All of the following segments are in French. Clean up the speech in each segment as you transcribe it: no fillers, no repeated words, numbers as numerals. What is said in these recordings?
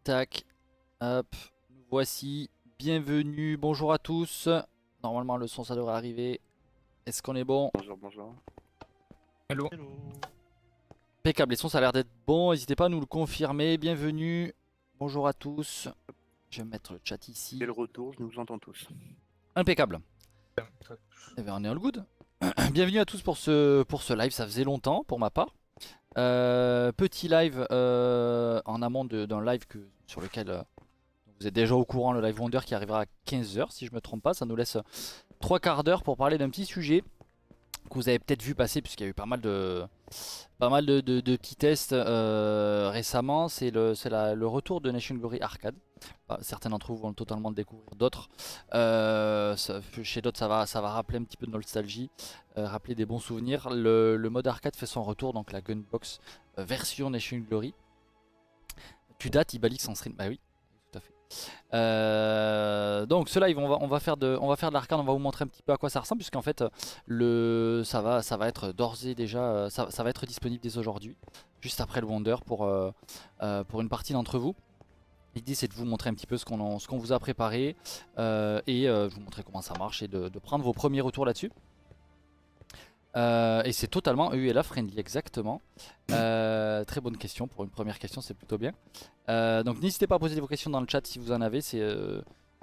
Tac, hop, nous voici. Bienvenue, bonjour à tous. Normalement le son ça devrait arriver. Est-ce qu'on est bon? Bonjour, bonjour. Hello. Impeccable, les sons ça a l'air d'être bon. N'hésitez pas à nous le confirmer. Bienvenue, bonjour à tous. Je vais mettre le chat ici. Quel retour, je nous entends tous. Impeccable. Eh bien on est all good. Bienvenue à tous pour ce live, ça faisait longtemps pour ma part. Petit live en amont d'un live sur lequel vous êtes déjà au courant, le live Wonder qui arrivera à 15 h si je me trompe pas. Ça nous laisse 3 quarts d'heure pour parler d'un petit sujet que vous avez peut-être vu passer puisqu'il y a eu pas mal de petits tests récemment. C'est le retour de Nation Glory Arcade. Certains d'entre vous vont totalement le découvrir, d'autres chez d'autres ça va rappeler un petit peu de nostalgie, rappeler des bons souvenirs. Le mode arcade fait son retour, donc la Gunbox version Nation Glory. Tu dates Ibalix en stream? Bah oui, tout à fait. Donc ce live on va faire de l'arcade, on va vous montrer un petit peu à quoi ça ressemble, puisqu'en fait ça va être d'ores et déjà ça va être disponible dès aujourd'hui, juste après le Wonder pour une partie d'entre vous. L'idée c'est de vous montrer un petit peu ce qu'on vous a préparé et vous montrer comment ça marche et de prendre vos premiers retours là-dessus. Et c'est totalement EULA friendly, exactement. Très bonne question, pour une première question c'est plutôt bien. Donc n'hésitez pas à poser vos questions dans le chat si vous en avez, c'est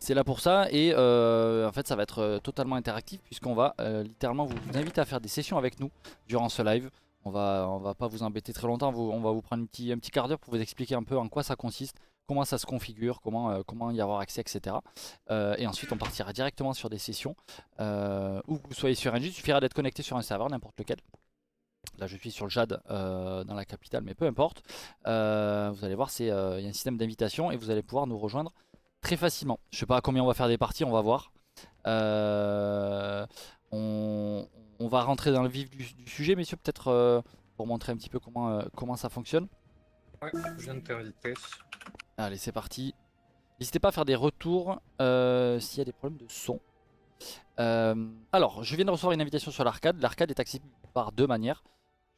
là pour ça. Et en fait ça va être totalement interactif, puisqu'on va littéralement vous inviter à faire des sessions avec nous durant ce live. On va pas vous embêter très longtemps, on va vous prendre un petit quart d'heure pour vous expliquer un peu en quoi ça consiste, comment ça se configure, comment y avoir accès, etc. Et ensuite on partira directement sur des sessions où vous soyez sur NG. Il suffira d'être connecté sur un serveur, n'importe lequel. Là je suis sur le Jade dans la capitale, mais peu importe. Vous allez voir, il y a un système d'invitation et vous allez pouvoir nous rejoindre très facilement. Je sais pas à combien on va faire des parties, on va voir. On va rentrer dans le vif du sujet, messieurs, peut-être pour montrer un petit peu comment ça fonctionne. Ouais, je viens de t'inviter. Allez, c'est parti. N'hésitez pas à faire des retours s'il y a des problèmes de son. Alors, je viens de recevoir une invitation sur l'arcade. L'arcade est accessible par deux manières.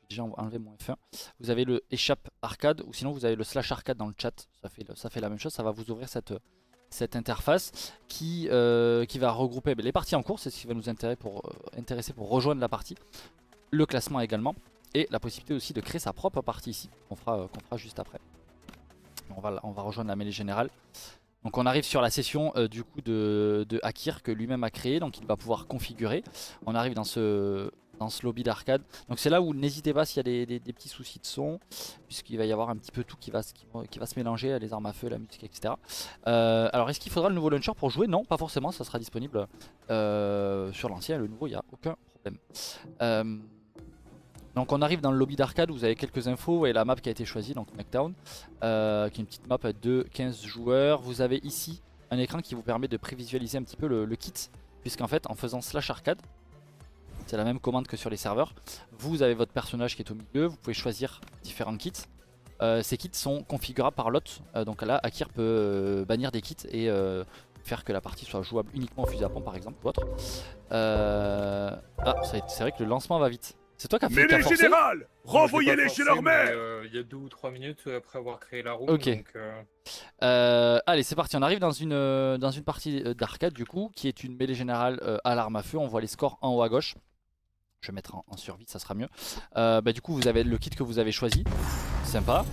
Je vais déjà enlever mon F1. Vous avez le échappe arcade, ou sinon vous avez le slash arcade dans le chat. Ça fait la même chose, ça va vous ouvrir cette interface qui va regrouper les parties en cours. C'est ce qui va nous intéresser pour rejoindre la partie. Le classement également. Et la possibilité aussi de créer sa propre partie ici, qu'on fera juste après. On va rejoindre la mêlée générale. Donc on arrive sur la session du coup de Akir que lui-même a créé, donc il va pouvoir configurer. On arrive dans ce lobby d'arcade. Donc c'est là où n'hésitez pas s'il y a des petits soucis de son, puisqu'il va y avoir un petit peu tout qui va se mélanger, les armes à feu, la musique, etc. Alors est-ce qu'il faudra le nouveau launcher pour jouer? Non, pas forcément, ça sera disponible sur l'ancien. Le nouveau, il n'y a aucun problème. Donc on arrive dans le lobby d'arcade, vous avez quelques infos et la map qui a été choisie, donc Knockdown, qui est une petite map de 15 joueurs. Vous avez ici un écran qui vous permet de prévisualiser un petit peu le kit, puisqu'en fait en faisant slash arcade, c'est la même commande que sur les serveurs, vous avez votre personnage qui est au milieu, vous pouvez choisir différents kits. Ces kits sont configurables par lot, donc là Akir peut bannir des kits et faire que la partie soit jouable uniquement au fusil à pompe par exemple ou autre. Ah, c'est vrai que le lancement va vite. C'est toi qui as Mais qui a les forcé? générales, renvoyez-les chez leur mère. Il y a 2 ou 3 minutes après avoir créé la room. Ok. Donc, Allez, c'est parti, on arrive dans une partie d'arcade du coup, qui est une mêlée générale à l'arme à feu. On voit les scores en haut à gauche. Je vais mettre en survie, ça sera mieux. Du coup, vous avez le kit que vous avez choisi. Sympa.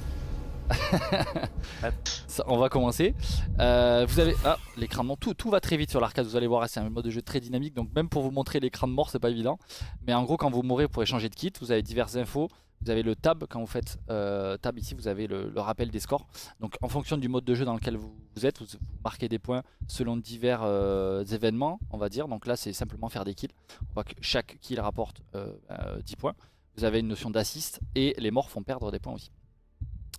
On va commencer. Vous avez l'écran de mort, tout va très vite sur l'arcade, vous allez voir, c'est un mode de jeu très dynamique, donc même pour vous montrer l'écran de mort c'est pas évident. Mais en gros quand vous mourrez vous pourrez changer de kit, vous avez diverses infos. Vous avez le tab, quand vous faites tab ici vous avez le rappel des scores. Donc en fonction du mode de jeu dans lequel vous êtes, vous marquez des points selon divers événements on va dire. Donc là c'est simplement faire des kills. On voit que chaque kill rapporte 10 points. Vous avez une notion d'assist et les morts font perdre des points aussi.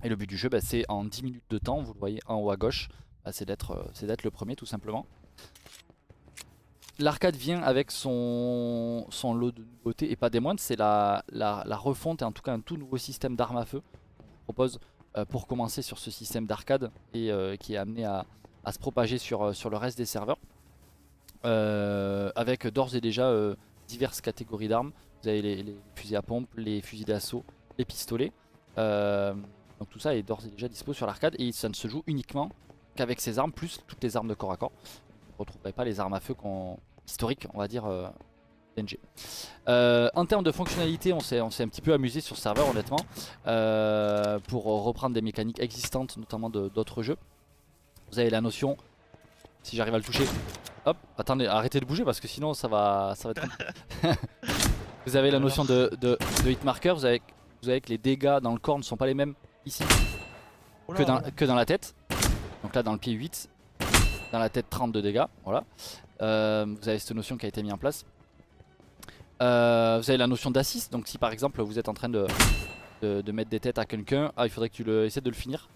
Et le but du jeu, c'est en 10 minutes de temps, vous le voyez en haut à gauche, c'est d'être le premier tout simplement. L'arcade vient avec son lot de nouveautés et pas des moindres, c'est la refonte et en tout cas un tout nouveau système d'armes à feu qu'on vous propose pour commencer sur ce système d'arcade et qui est amené à se propager sur le reste des serveurs. Avec d'ores et déjà diverses catégories d'armes. Vous avez les fusils à pompe, les fusils d'assaut, les pistolets. Donc tout ça est d'ores et déjà dispo sur l'arcade et ça ne se joue uniquement qu'avec ces armes, plus toutes les armes de corps à corps. Vous ne retrouverez pas les armes à feu historiques, on va dire, PNG. En termes de fonctionnalité, on s'est un petit peu amusé sur ce serveur honnêtement, pour reprendre des mécaniques existantes, notamment d'autres jeux. Vous avez la notion, si j'arrive à le toucher, hop, attendez, arrêtez de bouger parce que sinon ça va être... Vous avez la notion de hitmarker, vous avez que les dégâts dans le corps ne sont pas les mêmes ici que dans la tête. Donc là dans le pied 8, dans la tête 30 de dégâts, voilà. Vous avez cette notion qui a été mise en place. Vous avez la notion d'assist, donc si par exemple vous êtes en train de mettre des têtes à quelqu'un, il faudrait que tu essaies de le finir.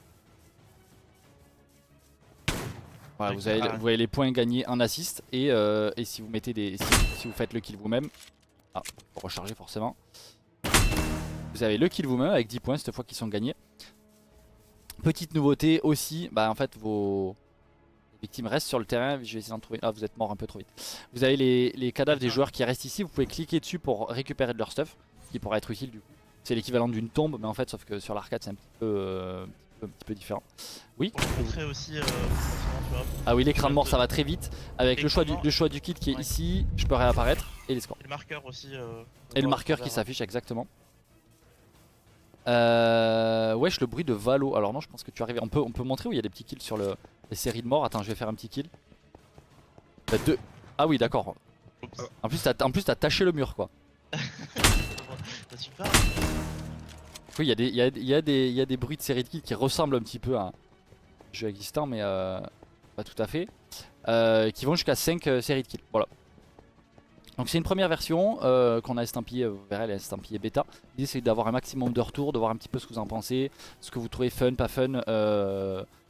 Voilà, vous avez les points gagnés en assist et si vous mettez si vous faites le kill vous-même, faut recharger forcément. Vous avez le kill vous-même avec 10 points cette fois qui sont gagnés. Petite nouveauté aussi, en fait vos victimes restent sur le terrain. Je vais essayer d'en trouver. Ah, vous êtes mort un peu trop vite. Vous avez les cadavres des joueurs qui restent ici. Vous pouvez cliquer dessus pour récupérer de leur stuff, qui pourra être utile du coup. C'est l'équivalent d'une tombe, mais en fait, sauf que sur l'arcade, c'est un petit peu différent. Oui. Pour montrer aussi, ah oui, l'écran de mort, ça va très vite. Avec le choix du kit qui est ici, je peux réapparaître et les scores. Et le marqueur aussi. Et le marqueur qui s'affiche exactement. Wesh, le bruit de Valo. Alors non, je pense que tu arrives. On peut montrer où il y a des petits kills sur les séries de morts. Attends, je vais faire un petit kill. Ah oui, d'accord. En plus, t'as taché le mur quoi. Super. Oui, il y a des bruits de séries de kills qui ressemblent un petit peu à un jeu existant, mais pas tout à fait. Qui vont jusqu'à 5 séries de kills. Voilà. Donc c'est une première version qu'on a estampillée, vous verrez elle est estampillée bêta. L'idée c'est d'avoir un maximum de retours, de voir un petit peu ce que vous en pensez, ce que vous trouvez fun, pas fun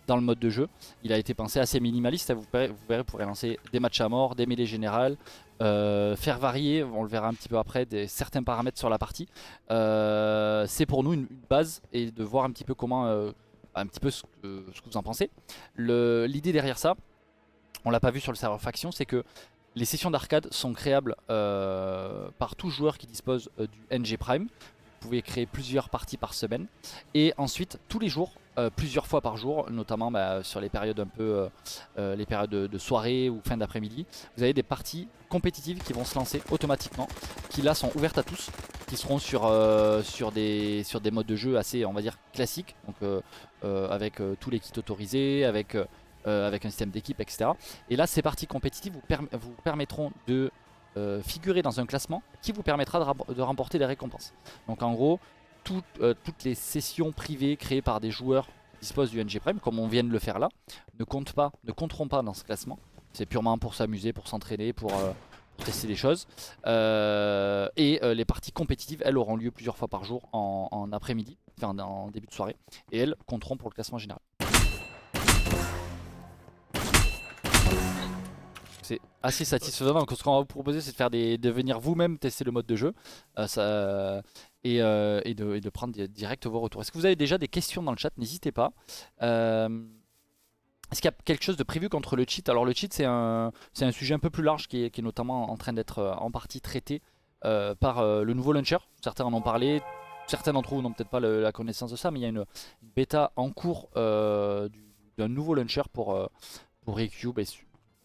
dans le mode de jeu. Il a été pensé assez minimaliste, vous verrez, vous pourrez lancer des matchs à mort, des mêlées générales, faire varier, on le verra un petit peu après, certains paramètres sur la partie. C'est pour nous une base et de voir un petit peu comment, un petit peu ce que vous en pensez. L'idée derrière ça, on l'a pas vu sur le serveur faction, c'est que les sessions d'arcade sont créables par tout joueur qui dispose du NG Prime. Vous pouvez créer plusieurs parties par semaine. Et ensuite, tous les jours, plusieurs fois par jour, notamment sur les périodes un peu les périodes de soirée ou fin d'après-midi, vous avez des parties compétitives qui vont se lancer automatiquement, qui là sont ouvertes à tous, qui seront sur des modes de jeu assez, on va dire, classiques, donc avec tous les kits autorisés, avec un système d'équipe, etc. Et là, ces parties compétitives vous permettront de figurer dans un classement qui vous permettra de remporter des récompenses. Donc en gros, toutes les sessions privées créées par des joueurs qui disposent du NG Prime, comme on vient de le faire là, ne compteront pas dans ce classement. C'est purement pour s'amuser, pour s'entraîner, pour tester des choses. Les parties compétitives, elles auront lieu plusieurs fois par jour en après-midi, enfin en début de soirée, et elles compteront pour le classement général. C'est assez satisfaisant. Donc ce qu'on va vous proposer, c'est de faire de venir vous-même tester le mode de jeu et de prendre direct vos retours. Est-ce que vous avez déjà des questions dans le chat? N'hésitez pas. Est-ce qu'il y a quelque chose de prévu contre le cheat? Alors le cheat, c'est un sujet un peu plus large qui est notamment en train d'être en partie traité par le nouveau launcher. Certains en ont parlé. Certains d'entre vous n'ont peut-être pas la connaissance de ça, mais il y a une bêta en cours d'un nouveau launcher pour Recube,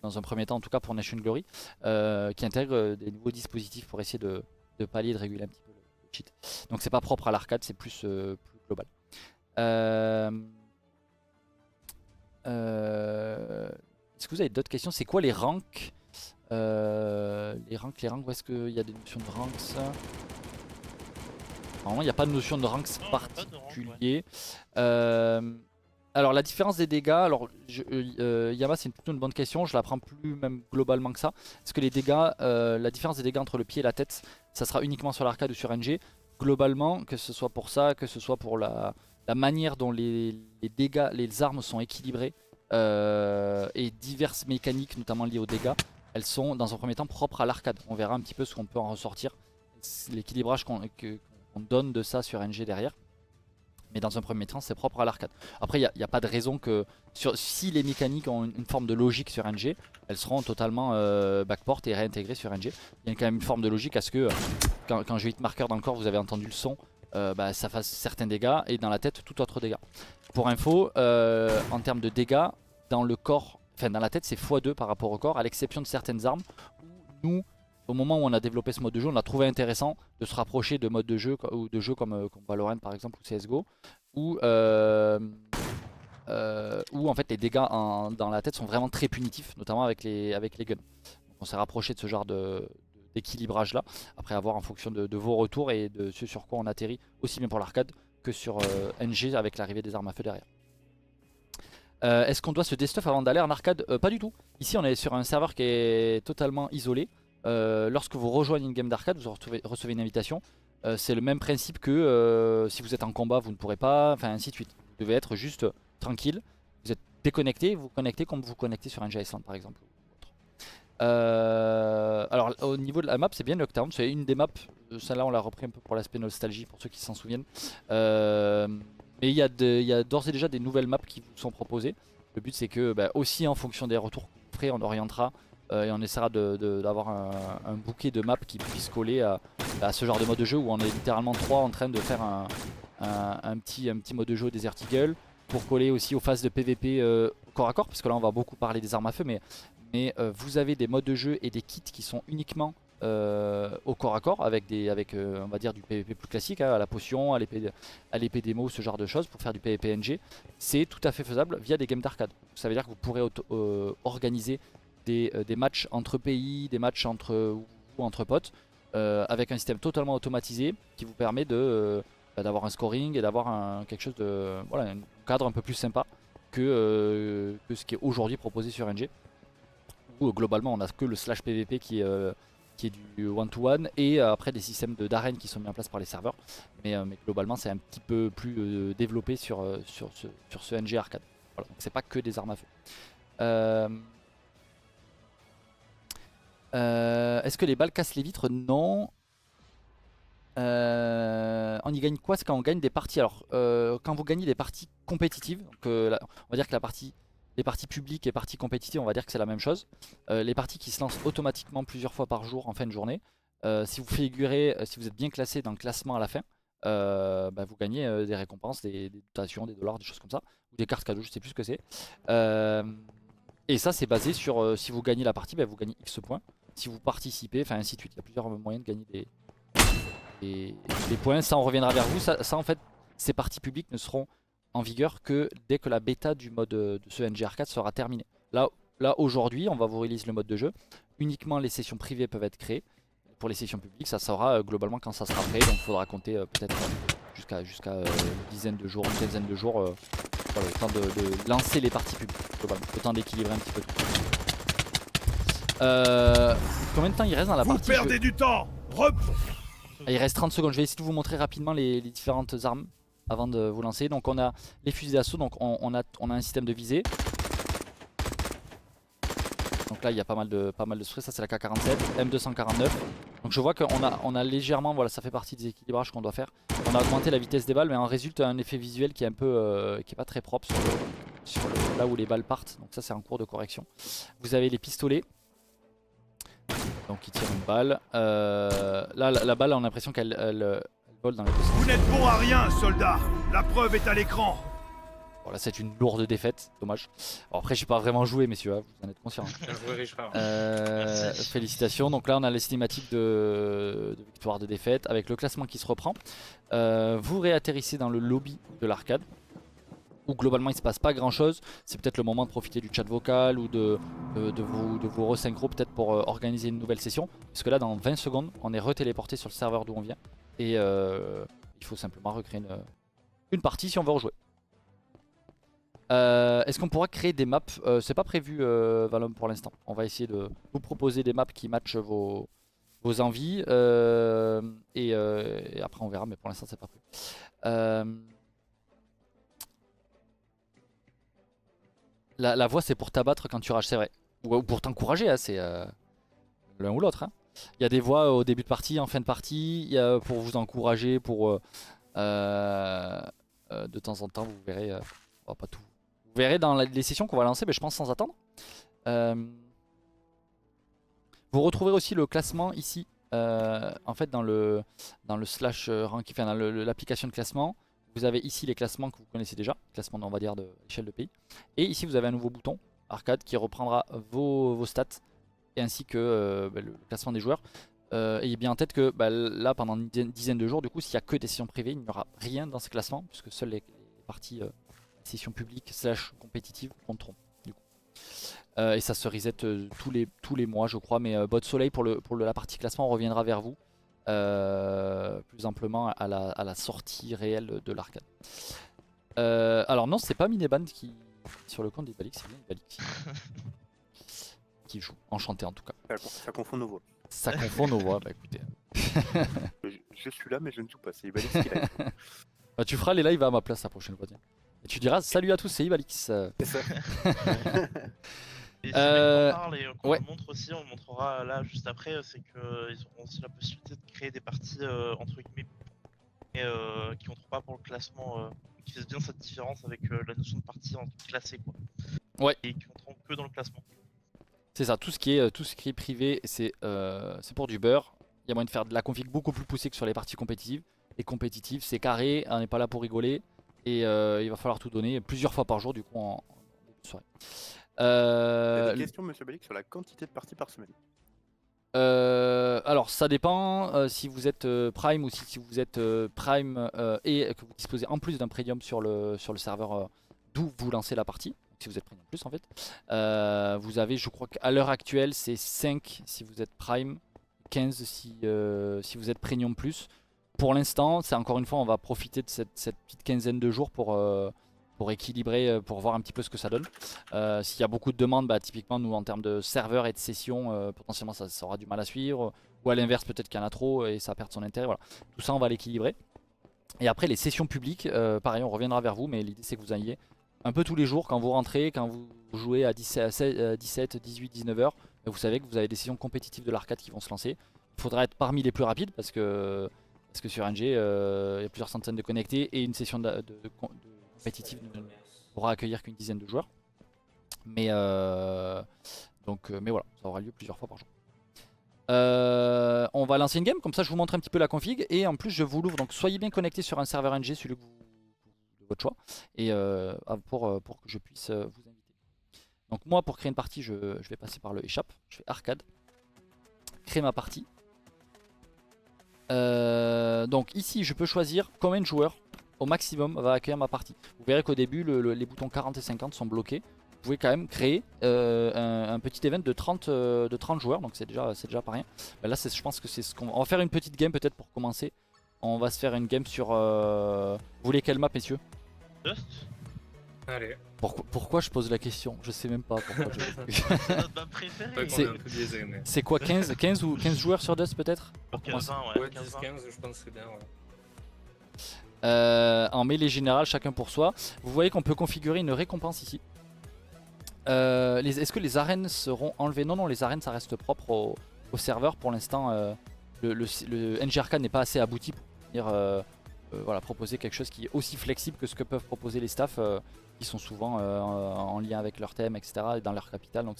dans un premier temps en tout cas pour Nation Glory, qui intègre des nouveaux dispositifs pour essayer de pallier, de réguler un petit peu le cheat. Donc c'est pas propre à l'arcade, c'est plus global. Est-ce que vous avez d'autres questions? C'est quoi les ranks? Les ranks, où est-ce qu'il y a des notions de ranks ça? Normalement il n'y a pas de notion de ranks particulier. Alors la différence des dégâts, alors Yama, c'est plutôt une bonne question, je la prends plus même globalement que ça. Est-ce que les dégâts, la différence des dégâts entre le pied et la tête, ça sera uniquement sur l'arcade ou sur NG? Globalement, que ce soit pour ça, que ce soit pour la manière dont les dégâts, les armes sont équilibrées et diverses mécaniques notamment liées aux dégâts, elles sont dans un premier temps propres à l'arcade. On verra un petit peu ce qu'on peut en ressortir, l'équilibrage qu'on donne de ça sur NG derrière. Mais dans un premier temps, c'est propre à l'arcade. Après, il n'y a pas de raison que si les mécaniques ont une forme de logique sur NG, elles seront totalement backport et réintégrées sur NG. Il y a quand même une forme de logique à ce que quand je hit marqueur dans le corps, vous avez entendu le son. ça fasse certains dégâts et dans la tête tout autre dégât. Pour info, en termes de dégâts, dans le corps, enfin dans la tête c'est x2 par rapport au corps, à l'exception de certaines armes où nous, au moment où on a développé ce mode de jeu, on a trouvé intéressant de se rapprocher de modes de jeu ou de jeux comme Valorant par exemple ou CSGO, où en fait les dégâts dans la tête sont vraiment très punitifs, notamment avec les guns. Donc on s'est rapproché de ce genre d'équilibrage là, après avoir en fonction de vos retours et de ce sur quoi on atterrit, aussi bien pour l'arcade que sur NG avec l'arrivée des armes à feu derrière. Est-ce qu'on doit se destuff avant d'aller en arcade? Pas du tout. Ici on est sur un serveur qui est totalement isolé. Lorsque vous rejoignez une game d'arcade, vous recevez une invitation. C'est le même principe que si vous êtes en combat, vous ne pourrez pas, enfin ainsi de suite. Vous devez être juste tranquille. Vous êtes déconnecté, vous connectez comme vous vous connectez sur un Island par exemple. Alors au niveau de la map, c'est bien Lockdown, c'est une des maps. Celle-là on l'a repris un peu pour l'aspect nostalgie pour ceux qui s'en souviennent. Mais il y a d'ores et déjà des nouvelles maps qui vous sont proposées. Le but c'est que aussi en fonction des retours que vous ferez, on orientera et on essaiera d'avoir un bouquet de maps qui puisse coller à ce genre de mode de jeu où on est littéralement 3 en train de faire un petit mode de jeu Desert Eagle pour coller aussi aux phases de PVP corps à corps, parce que là on va beaucoup parler des armes à feu, mais vous avez des modes de jeu et des kits qui sont uniquement au corps à corps avec on va dire du PVP plus classique, à la potion, à l'épée démo, ce genre de choses pour faire du PVP NG. C'est tout à fait faisable via des games d'arcade. Ça veut dire que vous pourrez organiser des matchs entre pays, des matchs entre potes avec un système totalement automatisé qui vous permet d'avoir un scoring et d'avoir quelque chose un cadre un peu plus sympa que ce qui est aujourd'hui proposé sur NG. Où globalement on a que le slash PVP qui est du one-to-one et après des systèmes d'arène qui sont mis en place par les serveurs. Mais globalement c'est un petit peu plus développé sur ce NG arcade. Voilà, donc c'est pas que des armes à feu. Est-ce que les balles cassent les vitres? Non. On y gagne quoi? C'est quand on gagne des parties. Alors quand vous gagnez des parties compétitives, donc, on va dire que les parties publiques et parties compétitives, on va dire que c'est la même chose. Les parties qui se lancent automatiquement plusieurs fois par jour en fin de journée. Si vous figurez, si vous êtes bien classé dans le classement à la fin, vous gagnez des récompenses, des dotations, des dollars, des choses comme ça, ou des cartes cadeaux, je sais plus ce que c'est. Et ça c'est basé sur si vous gagnez la partie, vous gagnez X points. Si vous participez, enfin ainsi de suite. Il y a plusieurs moyens de gagner des points. Ça on reviendra vers vous. Ça en fait, ces parties publiques ne seront en vigueur que dès que la bêta du mode de ce NG Arcade sera terminée. Là aujourd'hui, on va vous release le mode de jeu. Uniquement les sessions privées peuvent être créées. Pour les sessions publiques, ça sera globalement quand ça sera prêt. Donc il faudra compter peut-être jusqu'à une dizaine de jours, une quinzaine de jours. Voilà, le temps de lancer les parties publiques. Globalement, le temps d'équilibrer un petit peu tout. Combien de temps il reste dans la partie? Vous perdez du temps. Il reste 30 secondes. Je vais essayer de vous montrer rapidement les différentes armes avant de vous lancer. Donc on a les fusils d'assaut, donc on a un système de visée. Donc là il y a pas mal de spray, ça c'est la K47, M249. Donc je vois qu'on a légèrement, voilà, ça fait partie des équilibrages qu'on doit faire. On a augmenté la vitesse des balles, mais en résulte un effet visuel qui est un peu qui est pas très propre là où les balles partent. Donc ça c'est en cours de correction. Vous avez les pistolets. Donc il tire une balle. Là la balle on a l'impression qu'elle vole dans les deux sens. Vous n'êtes bon à rien, soldat. La preuve est à l'écran. Voilà, c'est une lourde défaite, dommage. Alors après, j'ai pas vraiment joué, messieurs, vous en êtes conscients. Bien joué, Richard. Félicitations. Donc là, on a les cinématiques de victoire, de défaite, avec le classement qui se reprend. Vous réatterrissez dans le lobby de l'arcade, où globalement il se passe pas grand chose. C'est peut-être le moment de profiter du chat vocal ou de vous resynchro peut-être pour organiser une nouvelle session. Parce que là, dans 20 secondes, on est retéléporté sur le serveur d'où on vient. Et il faut simplement recréer une partie si on veut rejouer. Est-ce qu'on pourra créer des maps? C'est pas prévu Valom pour l'instant. On va essayer de vous proposer des maps qui matchent vos envies et après on verra, mais pour l'instant c'est pas prévu. La voix c'est pour t'abattre quand tu rages, c'est vrai. Ou pour t'encourager, hein, c'est l'un ou l'autre. Hein. Il y a des voix au début de partie, en fin de partie, il y a pour vous encourager, pour de temps en temps vous verrez, pas tout. Vous verrez dans les sessions qu'on va lancer, mais je pense sans attendre. Vous retrouverez aussi le classement ici en fait dans le slash ranking, enfin dans l'application de classement, vous avez ici les classements que vous connaissez déjà, classement on va dire de l'échelle de pays. Et ici vous avez un nouveau bouton, arcade, qui reprendra vos stats et ainsi que le classement des joueurs. Ayez bien en tête que là pendant une dizaine de jours, du coup s'il n'y a que des sessions privées, il n'y aura rien dans ce classement puisque seules les parties sessions publiques slash compétitives compteront. Du coup. Et ça se reset tous les mois je crois, mais Bot Soleil pour la partie classement on reviendra vers vous plus amplement à la sortie réelle de l'arcade. Alors non, c'est pas Mineban qui sur le compte d'Ibalix, c'est bien Ibalix qui joue, enchanté en tout cas. Ça confond nos voix. Ça confond nos voix, bah écoutez. Je suis là mais je ne joue pas, c'est Ibalix qui l'a. Bah, tu feras les lives à ma place la prochaine fois. Tiens. Et tu diras salut à tous, c'est Ibalix. C'est ça. Et c'est vrai qu'on parle et qu'on ouais. le montre aussi, on le montrera là juste après, c'est qu'ils auront aussi la possibilité de créer des parties entre guillemets qui compteront pas pour le classement, qui fassent bien cette différence avec la notion de partie en classée quoi. Ouais. Et qui compteront que dans le classement. C'est ça, tout ce qui est privé, c'est pour du beurre. Il y a moyen de faire de la config beaucoup plus poussée que sur les parties compétitives. Et compétitives, c'est carré, on n'est pas là pour rigoler. Et il va falloir tout donner plusieurs fois par jour du coup en soirée. Il y a des questions, monsieur Balix, sur la quantité de parties par semaine. Alors ça dépend si vous êtes Prime ou si vous êtes Prime et que vous disposez en plus d'un Premium sur le serveur d'où vous lancez la partie. Si vous êtes Premium plus en fait. Vous avez, je crois qu'à l'heure actuelle, c'est 5 si vous êtes Prime, 15 si vous êtes Premium plus. Pour l'instant, c'est encore une fois, on va profiter de cette petite quinzaine de jours pour équilibrer, pour voir un petit peu ce que ça donne. S'il y a beaucoup de demandes, bah, typiquement nous en termes de serveurs et de sessions, potentiellement ça aura du mal à suivre. Ou à l'inverse, peut-être qu'il y en a trop et ça perd son intérêt. Voilà. Tout ça, on va l'équilibrer. Et après, les sessions publiques, pareil, on reviendra vers vous, mais l'idée c'est que vous ayez un peu tous les jours quand vous rentrez, quand vous jouez à 17, 18, 19 heures, vous savez que vous avez des sessions compétitives de l'arcade qui vont se lancer. Il faudra être parmi les plus rapides parce que sur NG, il y a plusieurs centaines de connectés et une session de compétitive ne pourra accueillir qu'une dizaine de joueurs. Mais voilà, ça aura lieu plusieurs fois par jour. On va lancer une game, comme ça je vous montre un petit peu la config et en plus je vous l'ouvre, donc soyez bien connectés sur un serveur NG, celui de votre choix, et pour que je puisse vous inviter. Donc moi pour créer une partie je vais passer par le échappe, je fais arcade, créer ma partie. Donc ici je peux choisir combien de joueurs au maximum va accueillir ma partie. Vous verrez qu'au début les boutons 40 et 50 sont bloqués. Vous pouvez quand même créer un petit event de 30 joueurs, donc c'est déjà pas rien. Ben là je pense que c'est ce qu'on va faire, une petite game peut-être pour commencer. On va se faire une game sur... Vous voulez quelle map messieurs? Dust. Allez. Pourquoi je pose la question? Je sais même pas pourquoi. C'est notre map préférée. Ouais, C'est- on est un peu biaisé, mais... C'est quoi, 15 ou 15 joueurs sur Dust peut-être? Pour Pour commencer. 15-20, ouais. Ouais, 15-20. 10-15, je pense que c'est bien, ouais. En mêlée générale, chacun pour soi. Vous voyez qu'on peut configurer une récompense ici. Est-ce que les arènes seront enlevées? Non, les arènes ça reste propre au serveur. Pour l'instant, le NG Arcade n'est pas assez abouti pour venir voilà, proposer quelque chose qui est aussi flexible que ce que peuvent proposer les staffs qui sont souvent en lien avec leur thème, etc. et dans leur capital, donc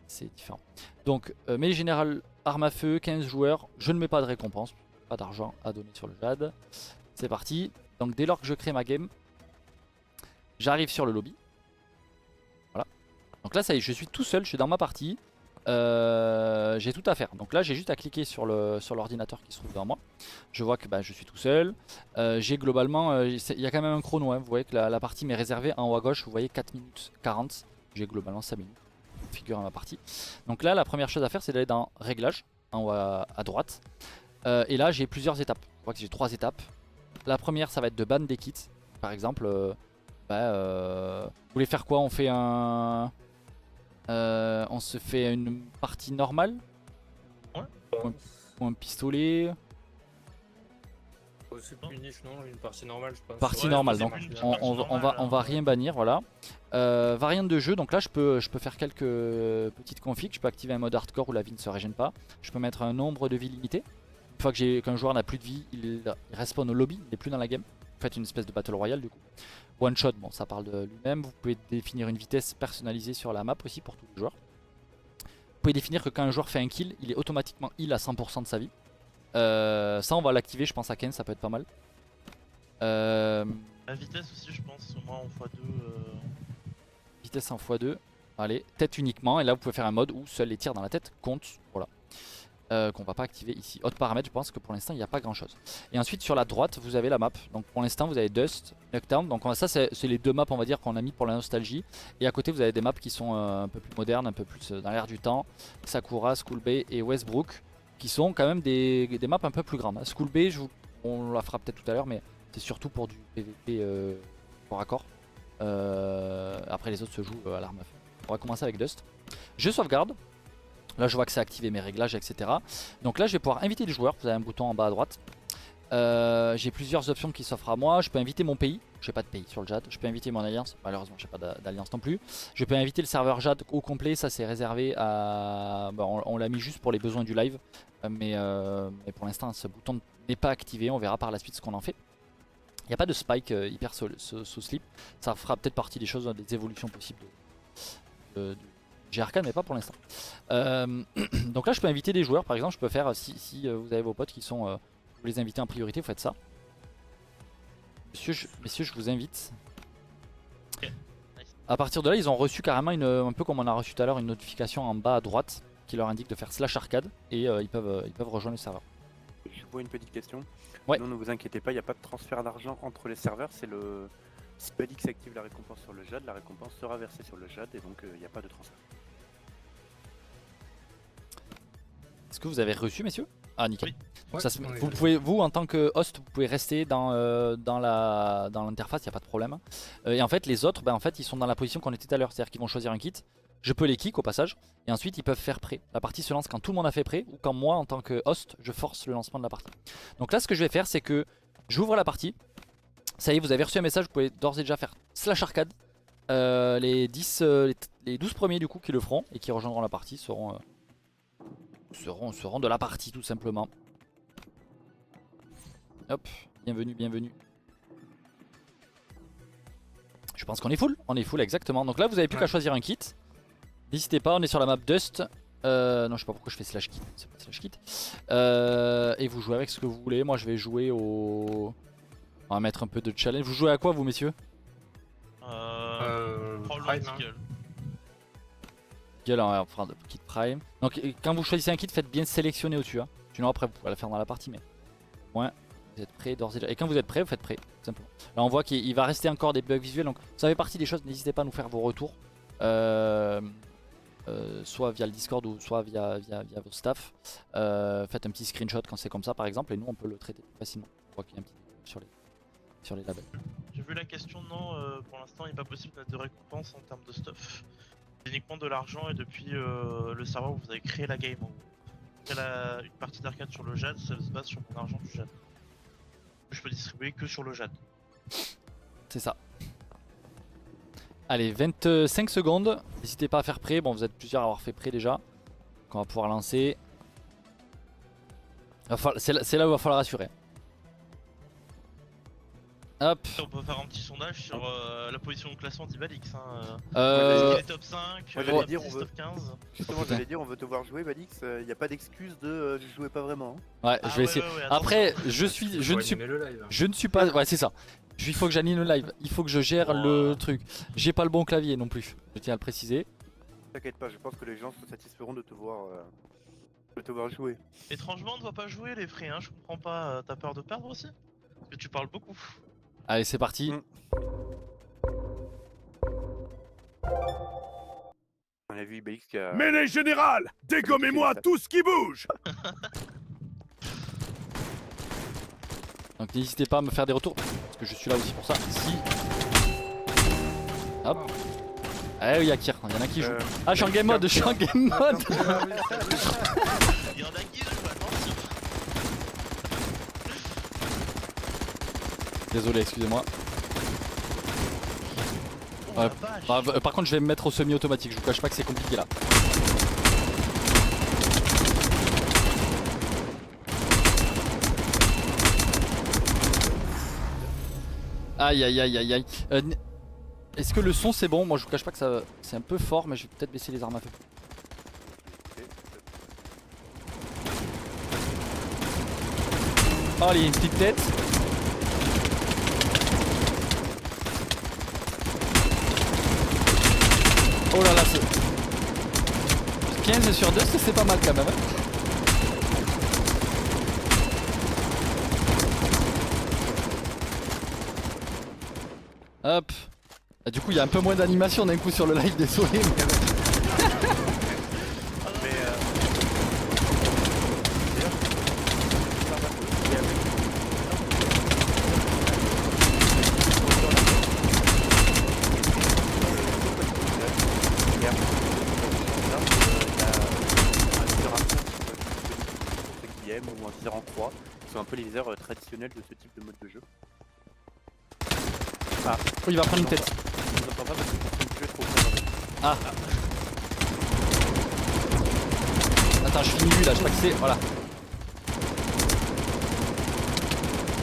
c'est différent. Donc, mêlée générale, arme à feu, 15 joueurs. Je ne mets pas de récompense, pas d'argent à donner sur le JAD. C'est parti. Donc dès lors que je crée ma game, j'arrive sur le lobby. Voilà. Donc là ça y est, je suis tout seul, je suis dans ma partie. J'ai tout à faire. Donc là j'ai juste à cliquer sur l'ordinateur qui se trouve devant moi. Je vois que je suis tout seul. J'ai globalement, il y a quand même un chrono. Hein. Vous voyez que la partie m'est réservée en haut à gauche. Vous voyez 4 minutes 40. J'ai globalement 5 minutes pour configurer ma partie. Donc là la première chose à faire c'est d'aller dans Réglages, en haut à droite. Et là j'ai plusieurs étapes. Je vois que j'ai 3 étapes. La première ça va être de ban des kits. Par exemple, vous voulez faire quoi? On fait un... on se fait une partie normale? Ouais. Ou un pistolet? C'est plus niche, non? Une partie normale, je pense. Partie Ouais, normale, c'est donc une on partie normale, va hein. rien bannir, voilà. Variante de jeu, donc là je peux faire quelques petites configs. Je peux activer un mode hardcore où la vie ne se régène pas. Je peux mettre un nombre de vies limité. Une fois qu'un joueur n'a plus de vie, il respawn au lobby, il n'est plus dans la game. Vous faites une espèce de battle royale du coup. One shot, bon ça parle de lui-même. Vous pouvez définir une vitesse personnalisée sur la map aussi pour tous les joueurs. pouvez définir que quand un joueur fait un kill, il est automatiquement heal à 100% de sa vie. Ça on va l'activer je pense à 15, ça peut être pas mal. La vitesse aussi, je pense, au moins en x2. Vitesse en x2. Allez, tête uniquement. Et là vous pouvez faire un mode où seuls les tirs dans la tête comptent. Voilà. Qu'on va pas activer ici. Autre paramètre, je pense que pour l'instant il n'y a pas grand chose. Et ensuite sur la droite vous avez la map. Donc pour l'instant vous avez Dust, Nuketown. Donc ça c'est les deux maps on va dire qu'on a mis pour la nostalgie. Et à côté vous avez des maps qui sont un peu plus modernes, un peu plus dans l'air du temps. Sakura, Skull Bay et Westbrook. Qui sont quand même des maps un peu plus grandes. Skull Bay, on la fera peut-être tout à l'heure, mais c'est surtout pour du PVP corps à corps. Après les autres se jouent à l'arme à feu. On va commencer avec Dust. Je sauvegarde. Là je vois que c'est activé mes réglages etc. Donc là je vais pouvoir inviter les joueurs. Vous avez un bouton en bas à droite. J'ai plusieurs options qui s'offrent à moi. Je peux inviter mon pays. J'ai pas de pays sur le Jade. Je peux inviter mon alliance. Malheureusement j'ai pas d'alliance non plus. Je peux inviter le serveur Jade au complet. Ça c'est réservé à... on l'a mis juste pour les besoins du live. Mais pour l'instant ce bouton n'est pas activé. On verra par la suite ce qu'on en fait. Il n'y a pas de spike hyper sous slip. Ça fera peut-être partie des choses, des évolutions possibles du G-Arcane, mais pas pour l'instant. Donc là je peux inviter des joueurs. Par exemple je peux faire, si vous avez vos potes qui sont... vous les invitez en priorité, vous faites ça. Messieurs, je vous invite. Okay. Nice. À partir de là, ils ont reçu carrément, un peu comme on a reçu tout à l'heure, une notification en bas à droite qui leur indique de faire /arcade et ils peuvent rejoindre le serveur. Je vois une petite question. Ouais. Non, ne vous inquiétez pas, il n'y a pas de transfert d'argent entre les serveurs. C'est le... Si Balix active la récompense sur le Jade, la récompense sera versée sur le Jade et donc il n'y a pas de transfert. Est-ce que vous avez reçu, messieurs? Ah, nickel. Oui. Ouais, Ça vous en tant que host, vous pouvez rester dans l'interface, il n'y a pas de problème. Et en fait, les autres, en fait, ils sont dans la position qu'on était tout à l'heure. C'est-à-dire qu'ils vont choisir un kit. Je peux les kick au passage. Et ensuite, ils peuvent faire prêt. La partie se lance quand tout le monde a fait prêt. Ou quand moi, en tant que host, je force le lancement de la partie. Donc là, ce que je vais faire, c'est que j'ouvre la partie. Ça y est, vous avez reçu un message. Vous pouvez d'ores et déjà faire /arcade. Les 12 premiers, du coup, qui le feront et qui rejoindront la partie seront de la partie, tout simplement. Hop, bienvenue, bienvenue. Je pense qu'on est full exactement. Donc là vous avez plus qu'à choisir un kit. N'hésitez pas, on est sur la map Dust. Non je sais pas pourquoi je fais /kit, c'est pas /kit. Et vous jouez avec ce que vous voulez. Moi je vais jouer au... On va mettre un peu de challenge. Vous jouez à quoi vous messieurs? Probablement Deagle. Deagle, on fera de kit prime. Donc quand vous choisissez un kit, faites bien sélectionner au-dessus. Hein. Sinon après vous pouvez la faire dans la partie mais... Ouais. Vous êtes prêts d'ores et déjà. Et quand vous êtes prêts, vous faites prêt, tout simplement. Là on voit qu'il va rester encore des bugs visuels, donc ça fait partie des choses, n'hésitez pas à nous faire vos retours. Soit via le Discord ou soit via vos staff. Faites un petit screenshot quand c'est comme ça par exemple, et nous on peut le traiter facilement. On voit qu'il y a un petit sur les labels. J'ai vu la question, non, pour l'instant il n'est pas possible de mettre de récompense en termes de stuff. C'est uniquement de l'argent et depuis le serveur où vous avez créé la game. Une partie d'arcade sur le Jade, ça se base sur mon argent du Jade. Je peux distribuer que sur le Jade. C'est ça. Allez, 25 secondes. N'hésitez pas à faire prêt. Bon, vous êtes plusieurs à avoir fait prêt déjà. Donc on va pouvoir lancer. C'est là où il va falloir assurer. Hop. On peut faire un petit sondage sur la position au classement d'Ibalix. Euh, Les top 5, Moi, top dire, 10, on veut- top 15. Justement, j'allais dire, on veut te voir jouer, Balix. Il n'y a pas d'excuse de je jouais pas vraiment. Ouais, je vais essayer. Après, je ne suis pas. Ouais, c'est ça. Il faut que j'anime le live. Il faut que je gère le truc. J'ai pas le bon clavier non plus. Je tiens à le préciser. T'inquiète pas, je pense que les gens se satisferont de te voir jouer. Étrangement, on ne va pas jouer les frais, hein, je comprends pas. T'as peur de perdre aussi? Parce que tu parles beaucoup. Allez, c'est parti. On a vu Balix qui a... Mêlée générale! Dégommez-moi tout ce qui bouge! Donc n'hésitez pas à me faire des retours. Parce que je suis là aussi pour ça. Si. Hop. Ah oui, Akir, il y en a qui jouent. Ah, je suis en game mode, je suis en game mode. Il y en a qui jouent, attention. Désolé, excusez-moi. Oh, la vache. Par contre, je vais me mettre au semi-automatique. Je vous cache pas que c'est compliqué là. Aïe aïe aïe aïe aïe. Est-ce que le son c'est bon? Moi je vous cache pas que ça c'est un peu fort, mais je vais peut-être baisser les armes à feu. Oh, il y a une petite tête. Oh là là, 15 sur 2, c'est pas mal quand même. Hop. Ah, du coup, il y a un peu moins d'animation d'un coup sur le live, désolé. Mais... ou un viseur en croix, qui sont un peu les viseurs traditionnels de ce type de mode de jeu. Ah, oh, il va prendre une tête. Je vous entends pas parce que le jeu est trop bien. Ah. Attends, je finis lui là, je crois que c'est. Voilà.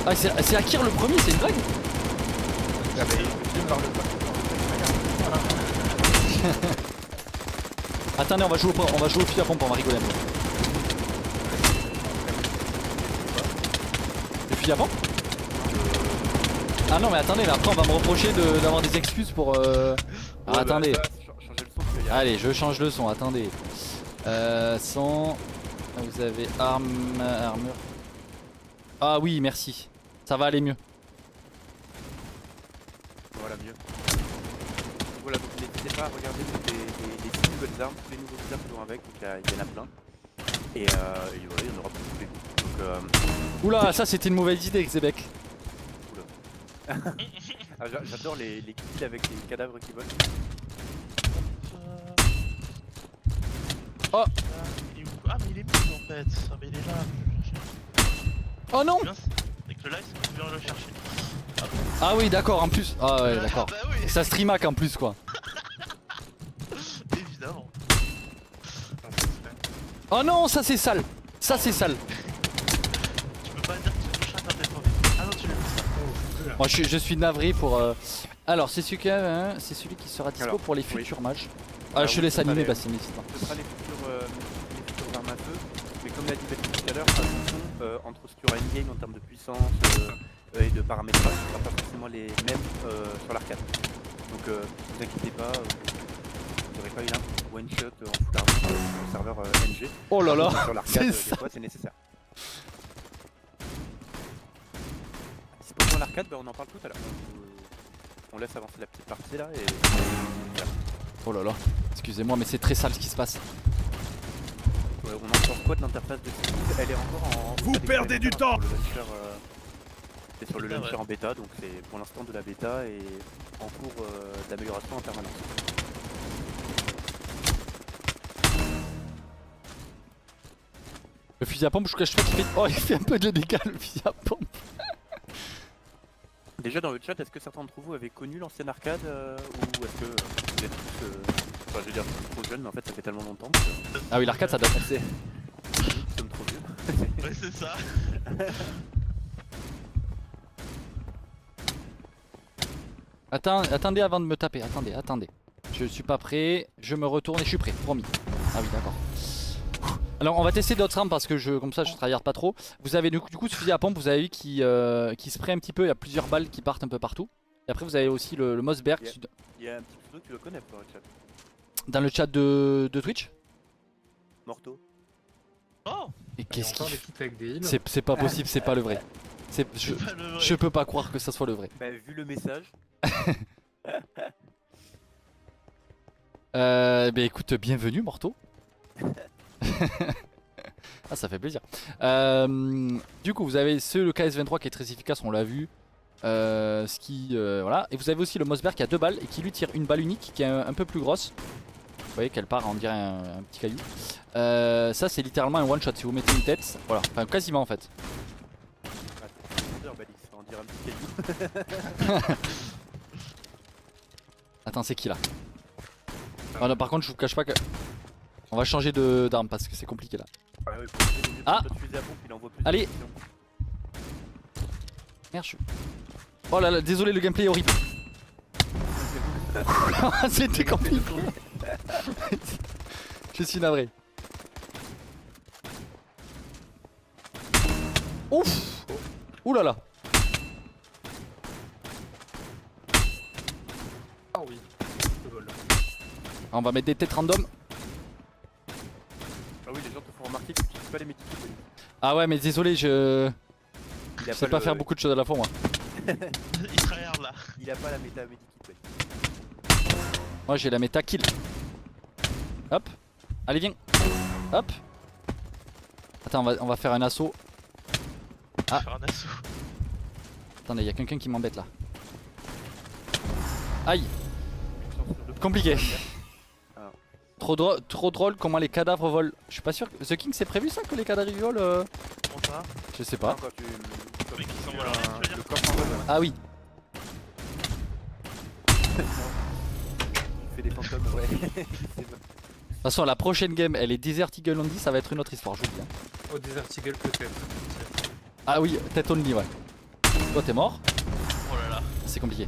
Ah, c'est Akir le premier, c'est une blague? Ah, mais je parle pas. Attendez, on va jouer au fusil à pompe, on va rigoler un peu. Le fusil à pompe? Ah non mais attendez, mais après on va me reprocher d'avoir des excuses pour Ah, attendez. Allez, je change le son, attendez. Son... Vous avez armure. Ah oui, merci. Ça va aller mieux. Voilà, mieux. Voilà, donc n'hésitez pas à regarder les 6 nouvelles armes, tous les nouveaux viseurs qui vont avec, donc il y en a plein. Et voilà, il y en aura pour tous les goûts. Donc, oula, ça c'était une mauvaise idée, Xebec. Ah, j'adore les kills avec les cadavres qui volent. Oh. Ah mais il est mis en fait. Ah mais il est là. Oh non. Avec le live c'est qu'on vient le chercher. Ah oui d'accord en plus. Ah ouais d'accord. Bah oui. Ça streamac en plus quoi. Évidemment. Oh non, ça c'est sale. Ça c'est sale. Tu peux pas dire que tu le chat dans tes premiers. Ah non tu l'as mis ça. Moi je suis navré pour... Alors c'est celui qui sera dispo alors, pour les futurs matchs. Ah Alors, je te laisse animer Bastien, n'hésite pas. Ce sera les futures armes à feu, mais comme l'a dit Baptiste tout à l'heure, attention entre ce qu'il y aura in-game en termes de puissance et de paramétrage, ce ne sera pas forcément les mêmes sur l'arcade. Donc ne vous inquiétez pas, vous n'aurez pas une one shot en full armor sur le serveur NG. Oh là là, sur l'arcade, c'est des fois c'est nécessaire. Si c'est pas dans l'arcade, on en parle tout à l'heure. On laisse avancer la petite partie là et... Voilà. Oh là là, excusez-moi mais c'est très sale ce qui se passe. Ouais, on a encore quoi de l'interface de Steam? Elle est encore en... Vous perdez du temps. C'est sur le launcher en bêta, donc c'est pour l'instant de la bêta et en cours d'amélioration en permanence. Le fusil à pompe, je vous cache pas qu'il fait... Oh il fait un peu de dégâts le fusil à pompe. Déjà dans le chat, est-ce que certains d'entre vous avaient connu l'ancienne arcade ou est-ce que vous êtes tous... Enfin je veux dire trop jeunes, mais en fait ça fait tellement longtemps que... Ah oui l'arcade ça doit passer. Nous sommes trop vieux. Ouais c'est ça. Attendez avant de me taper, attendez. Je suis pas prêt, je me retourne et je suis prêt, promis. Ah oui d'accord. Alors on va tester d'autres armes parce que comme ça je tryhard pas trop. Vous avez du coup ce fusil à pompe, vous avez vu qui spray un petit peu, il y a plusieurs balles qui partent un peu partout. Et après vous avez aussi le Mossberg. Il y a un petit pseudo que tu le connais dans le chat. Dans le chat de Twitch. Morto. Oh. Et qu'est-ce qu'il fait? l'équipe avec des heals. C'est pas possible, c'est pas le vrai. Je peux pas croire que ça soit le vrai. Bah vu le message. Bah écoute, bienvenue Morto. Ah ça fait plaisir. Du coup vous avez le KS-23 qui est très efficace, on l'a vu. Voilà. Et vous avez aussi le Mossberg qui a 2 balles et qui lui tire une balle unique qui est un peu plus grosse. Vous voyez qu'elle part, on dirait un petit caillou. Ça c'est littéralement un one shot si vous mettez une tête. Voilà, enfin quasiment en fait. On dirait un petit caillou. Attends, c'est qui là? Oh, non, par contre je vous cache pas que... On va changer d'arme parce que c'est compliqué là. Ah. Allez. Merde je... Oh là là, désolé le gameplay est horrible. C'était compliqué. Je suis navré. Ouf. Ouh là là. Ah oui. Le vol. On va mettre des têtes random. Ah oui, les gens te font remarquer que tu utilises pas les médicaments. Ah ouais, mais désolé, je Il a sais pas le- faire beaucoup de choses à la fois moi. Il tryhard là. Il a pas la méta médikit. Moi j'ai la méta kill. Hop. Allez viens. Hop. Attends, on va faire un assaut. Ah. Faire un assaut. Attendez, y a quelqu'un qui m'embête là. Aïe. Compliqué. Ah. Trop drôle comment les cadavres volent. Je suis pas sûr que... The King, c'est prévu ça que les cadavres ils volent Comment ça? Je sais pas. Quand tu Oui, qui tu s'envole as en l'air, tu veux dire? le corps s'envole. Ah oui. Tu fais des fantômes, ouais. C'est bon. De toute façon, la prochaine game, elle est Desert Eagle Only, ça va être une autre histoire, je vous le dis. Hein. Au Desert Eagle peut-être. Ah oui, tête only, ouais. Toi, t'es mort. Oh là là. C'est compliqué.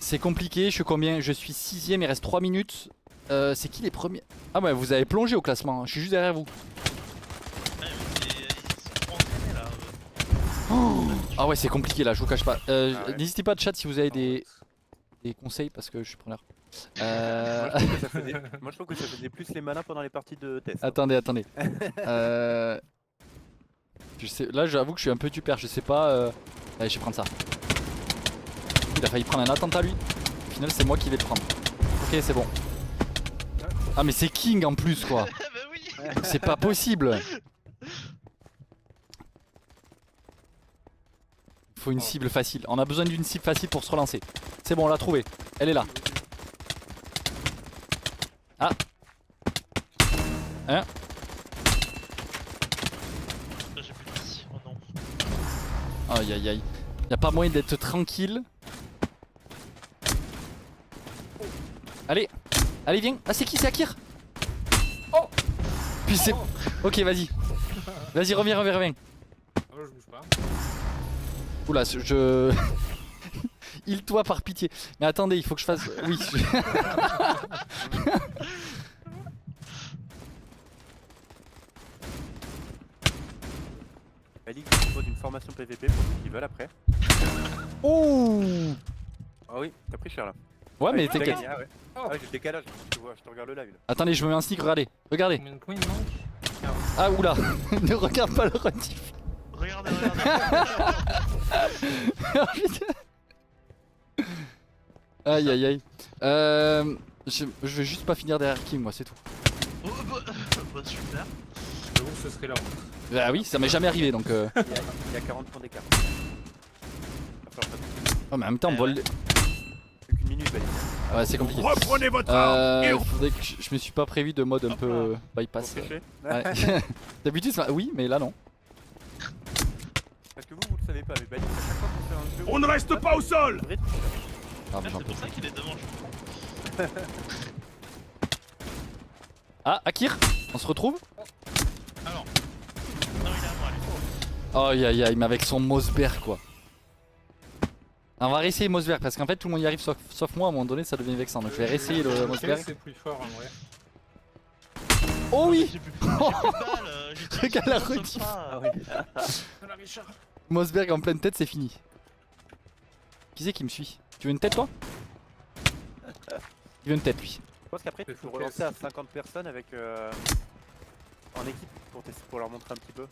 C'est compliqué, je suis combien? Je suis 6ème, il reste 3 minutes. C'est qui les premiers? Ah ouais, vous avez plongé au classement, hein. Je suis juste derrière vous. Ouais, mais ils sont trop entraînés là. Ah ouais, c'est compliqué là, je vous cache pas. ouais. N'hésitez pas de chat si vous avez des conseils parce que je suis preneur. Moi je trouve que ça faisait plus les malins pendant les parties de test. Attendez. Je sais, là j'avoue que je suis un peu du père, je sais pas. Allez, je vais prendre ça. Il a failli prendre un attentat lui. Au final, c'est moi qui vais le prendre. Ok, c'est bon. Ah, mais c'est King en plus quoi. Bah oui. C'est pas possible. Il faut une cible facile. On a besoin d'une cible facile pour se relancer. C'est bon, on l'a trouvée. Elle est là. Ah. Hein? J'ai plus de vie. Oh non. Aïe aïe aïe. Y'a pas moyen d'être tranquille. Allez. Allez, viens. Ah, c'est qui? C'est Akir? Oh. Puis c'est... Ok, vas-y. Vas-y, reviens. Oh, je bouge pas. Oula, je... Heal-toi par pitié. Mais attendez, il faut que je fasse... Oui. Malik propose une formation PVP pour ceux qui veulent après. Oh. Ah oui, t'as pris cher là. Ouais, mais tu l'as t'inquiète. gagné, ah ouais. Ah ouais, j'ai le décalage, je te regarde le live là. Attendez, je me mets un sneak, regardez. Regardez. Combien de points il manque? Ah, oula. Ne regarde pas le rediff. Regardez. Oh, putain. Aïe aïe aïe. Je vais juste pas finir derrière King, moi, c'est tout. Oh, bah super. J'avoue que ce serait la honte. Bah oui, ça m'est jamais arrivé donc. Il y a 40 points d'écart. Oh, mais en même temps, on vole. Plus qu'une minute, Malik. Ouais, c'est compliqué. Reprenez votre arme et Faudrait que je me suis pas prévu de mode un peu bypass. Pour pêcher. Ouais. D'habitude, oui, mais là non. Parce que vous le savez pas, mais Malik, à chaque fois qu'on fait un jeu. On ne reste pas au sol. Vrai tricheur. Ah, mais j'en C'est peux pour ça plus. qu'il est devant, je crois. Ah, Akir, on se retrouve? Ah non. Non, il est à moi, allez. Aïe aïe aïe, mais avec son Mossberg quoi. On va réessayer Mossberg parce qu'en fait tout le monde y arrive sauf moi, à un moment donné ça devient vexant. Donc je vais réessayer le Mossberg. C'est plus fort en vrai. Oh oui. J'ai plus de balles. J'ai Regarde la comme rediff. ça. Ah oui. Voilà, Richard. Mossberg en pleine tête, c'est fini. Qui c'est qui me suit? Tu veux une tête toi? Il veut une tête lui. Je pense qu'après tu peux relancer à 50 personnes avec en équipe pour leur montrer un petit peu.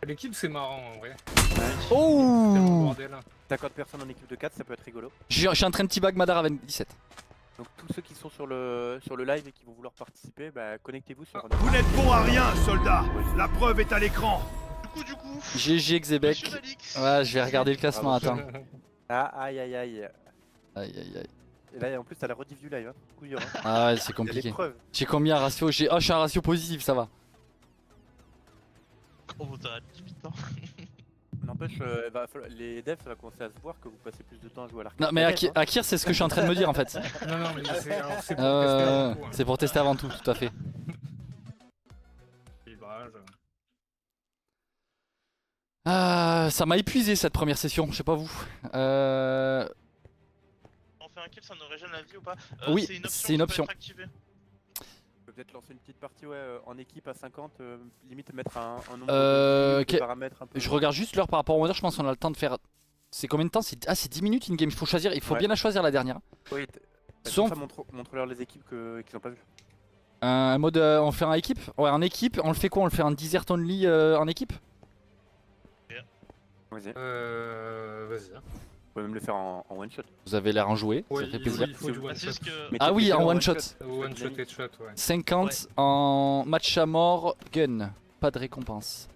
L'équipe c'est marrant en vrai. Tellement Oh. bordel. 50 personnes en équipe de 4, ça peut être rigolo. Je suis en train de teabag Madar avec 17. Donc tous ceux qui sont sur le live et qui vont vouloir participer, bah connectez-vous sur Vous n'êtes bon à rien, soldats. La preuve est à l'écran. Du coup. GG Xebec. Monsieur Malik. Ouais, je vais regarder le classement, Bravo. attends. Ah aïe aïe aïe. Aïe aïe aïe. Et là en plus t'as la rediff du live, hein. Coup dur, hein. Ah ouais, c'est Il y a les compliqué. preuves. J'ai combien ratio? Oh, je suis un ratio positif, ça va. Oh, t'as limite, hein. N'empêche, les devs ça va commencer à se voir que vous passez plus de temps à jouer à l'arcade. Non, mais Peut-être, hein. Akir, c'est ce que je suis en train de me dire en fait. Non, mais c'est pour tester avant tout. Hein. C'est pour tester avant tout, tout à fait. Livrage. Ça m'a épuisé cette première session, je sais pas vous. On fait un kill, ça nous régène la vie ou pas? Oui, c'est une option. c'est une qui peut option. être activée. peut peut-être lancer une petite partie en équipe à 50, limite mettre un nombre Ok. de paramètres un peu. Je regarde juste l'heure par rapport au Wonder, je pense qu'on a le temps de faire. C'est combien de temps? C'est 10 minutes in game, il faut choisir, il faut Ouais. bien la choisir la dernière. Oui, Soit ça montre-leur les équipes qu'ils n'ont pas vu. un mode on fait en équipe? Ouais, en équipe, on le fait quoi? On le fait en desert only en équipe? Vas-y. Vas-y. On peut même le faire en one shot. Vous avez l'air enjoué, Ouais, ça fait il plaisir. faut du Bah, one c'est shot. juste que. Mais Ah t'es oui, fait en le one shot. One shot et shot, ouais. 50 en match à mort, gun. Pas de récompense.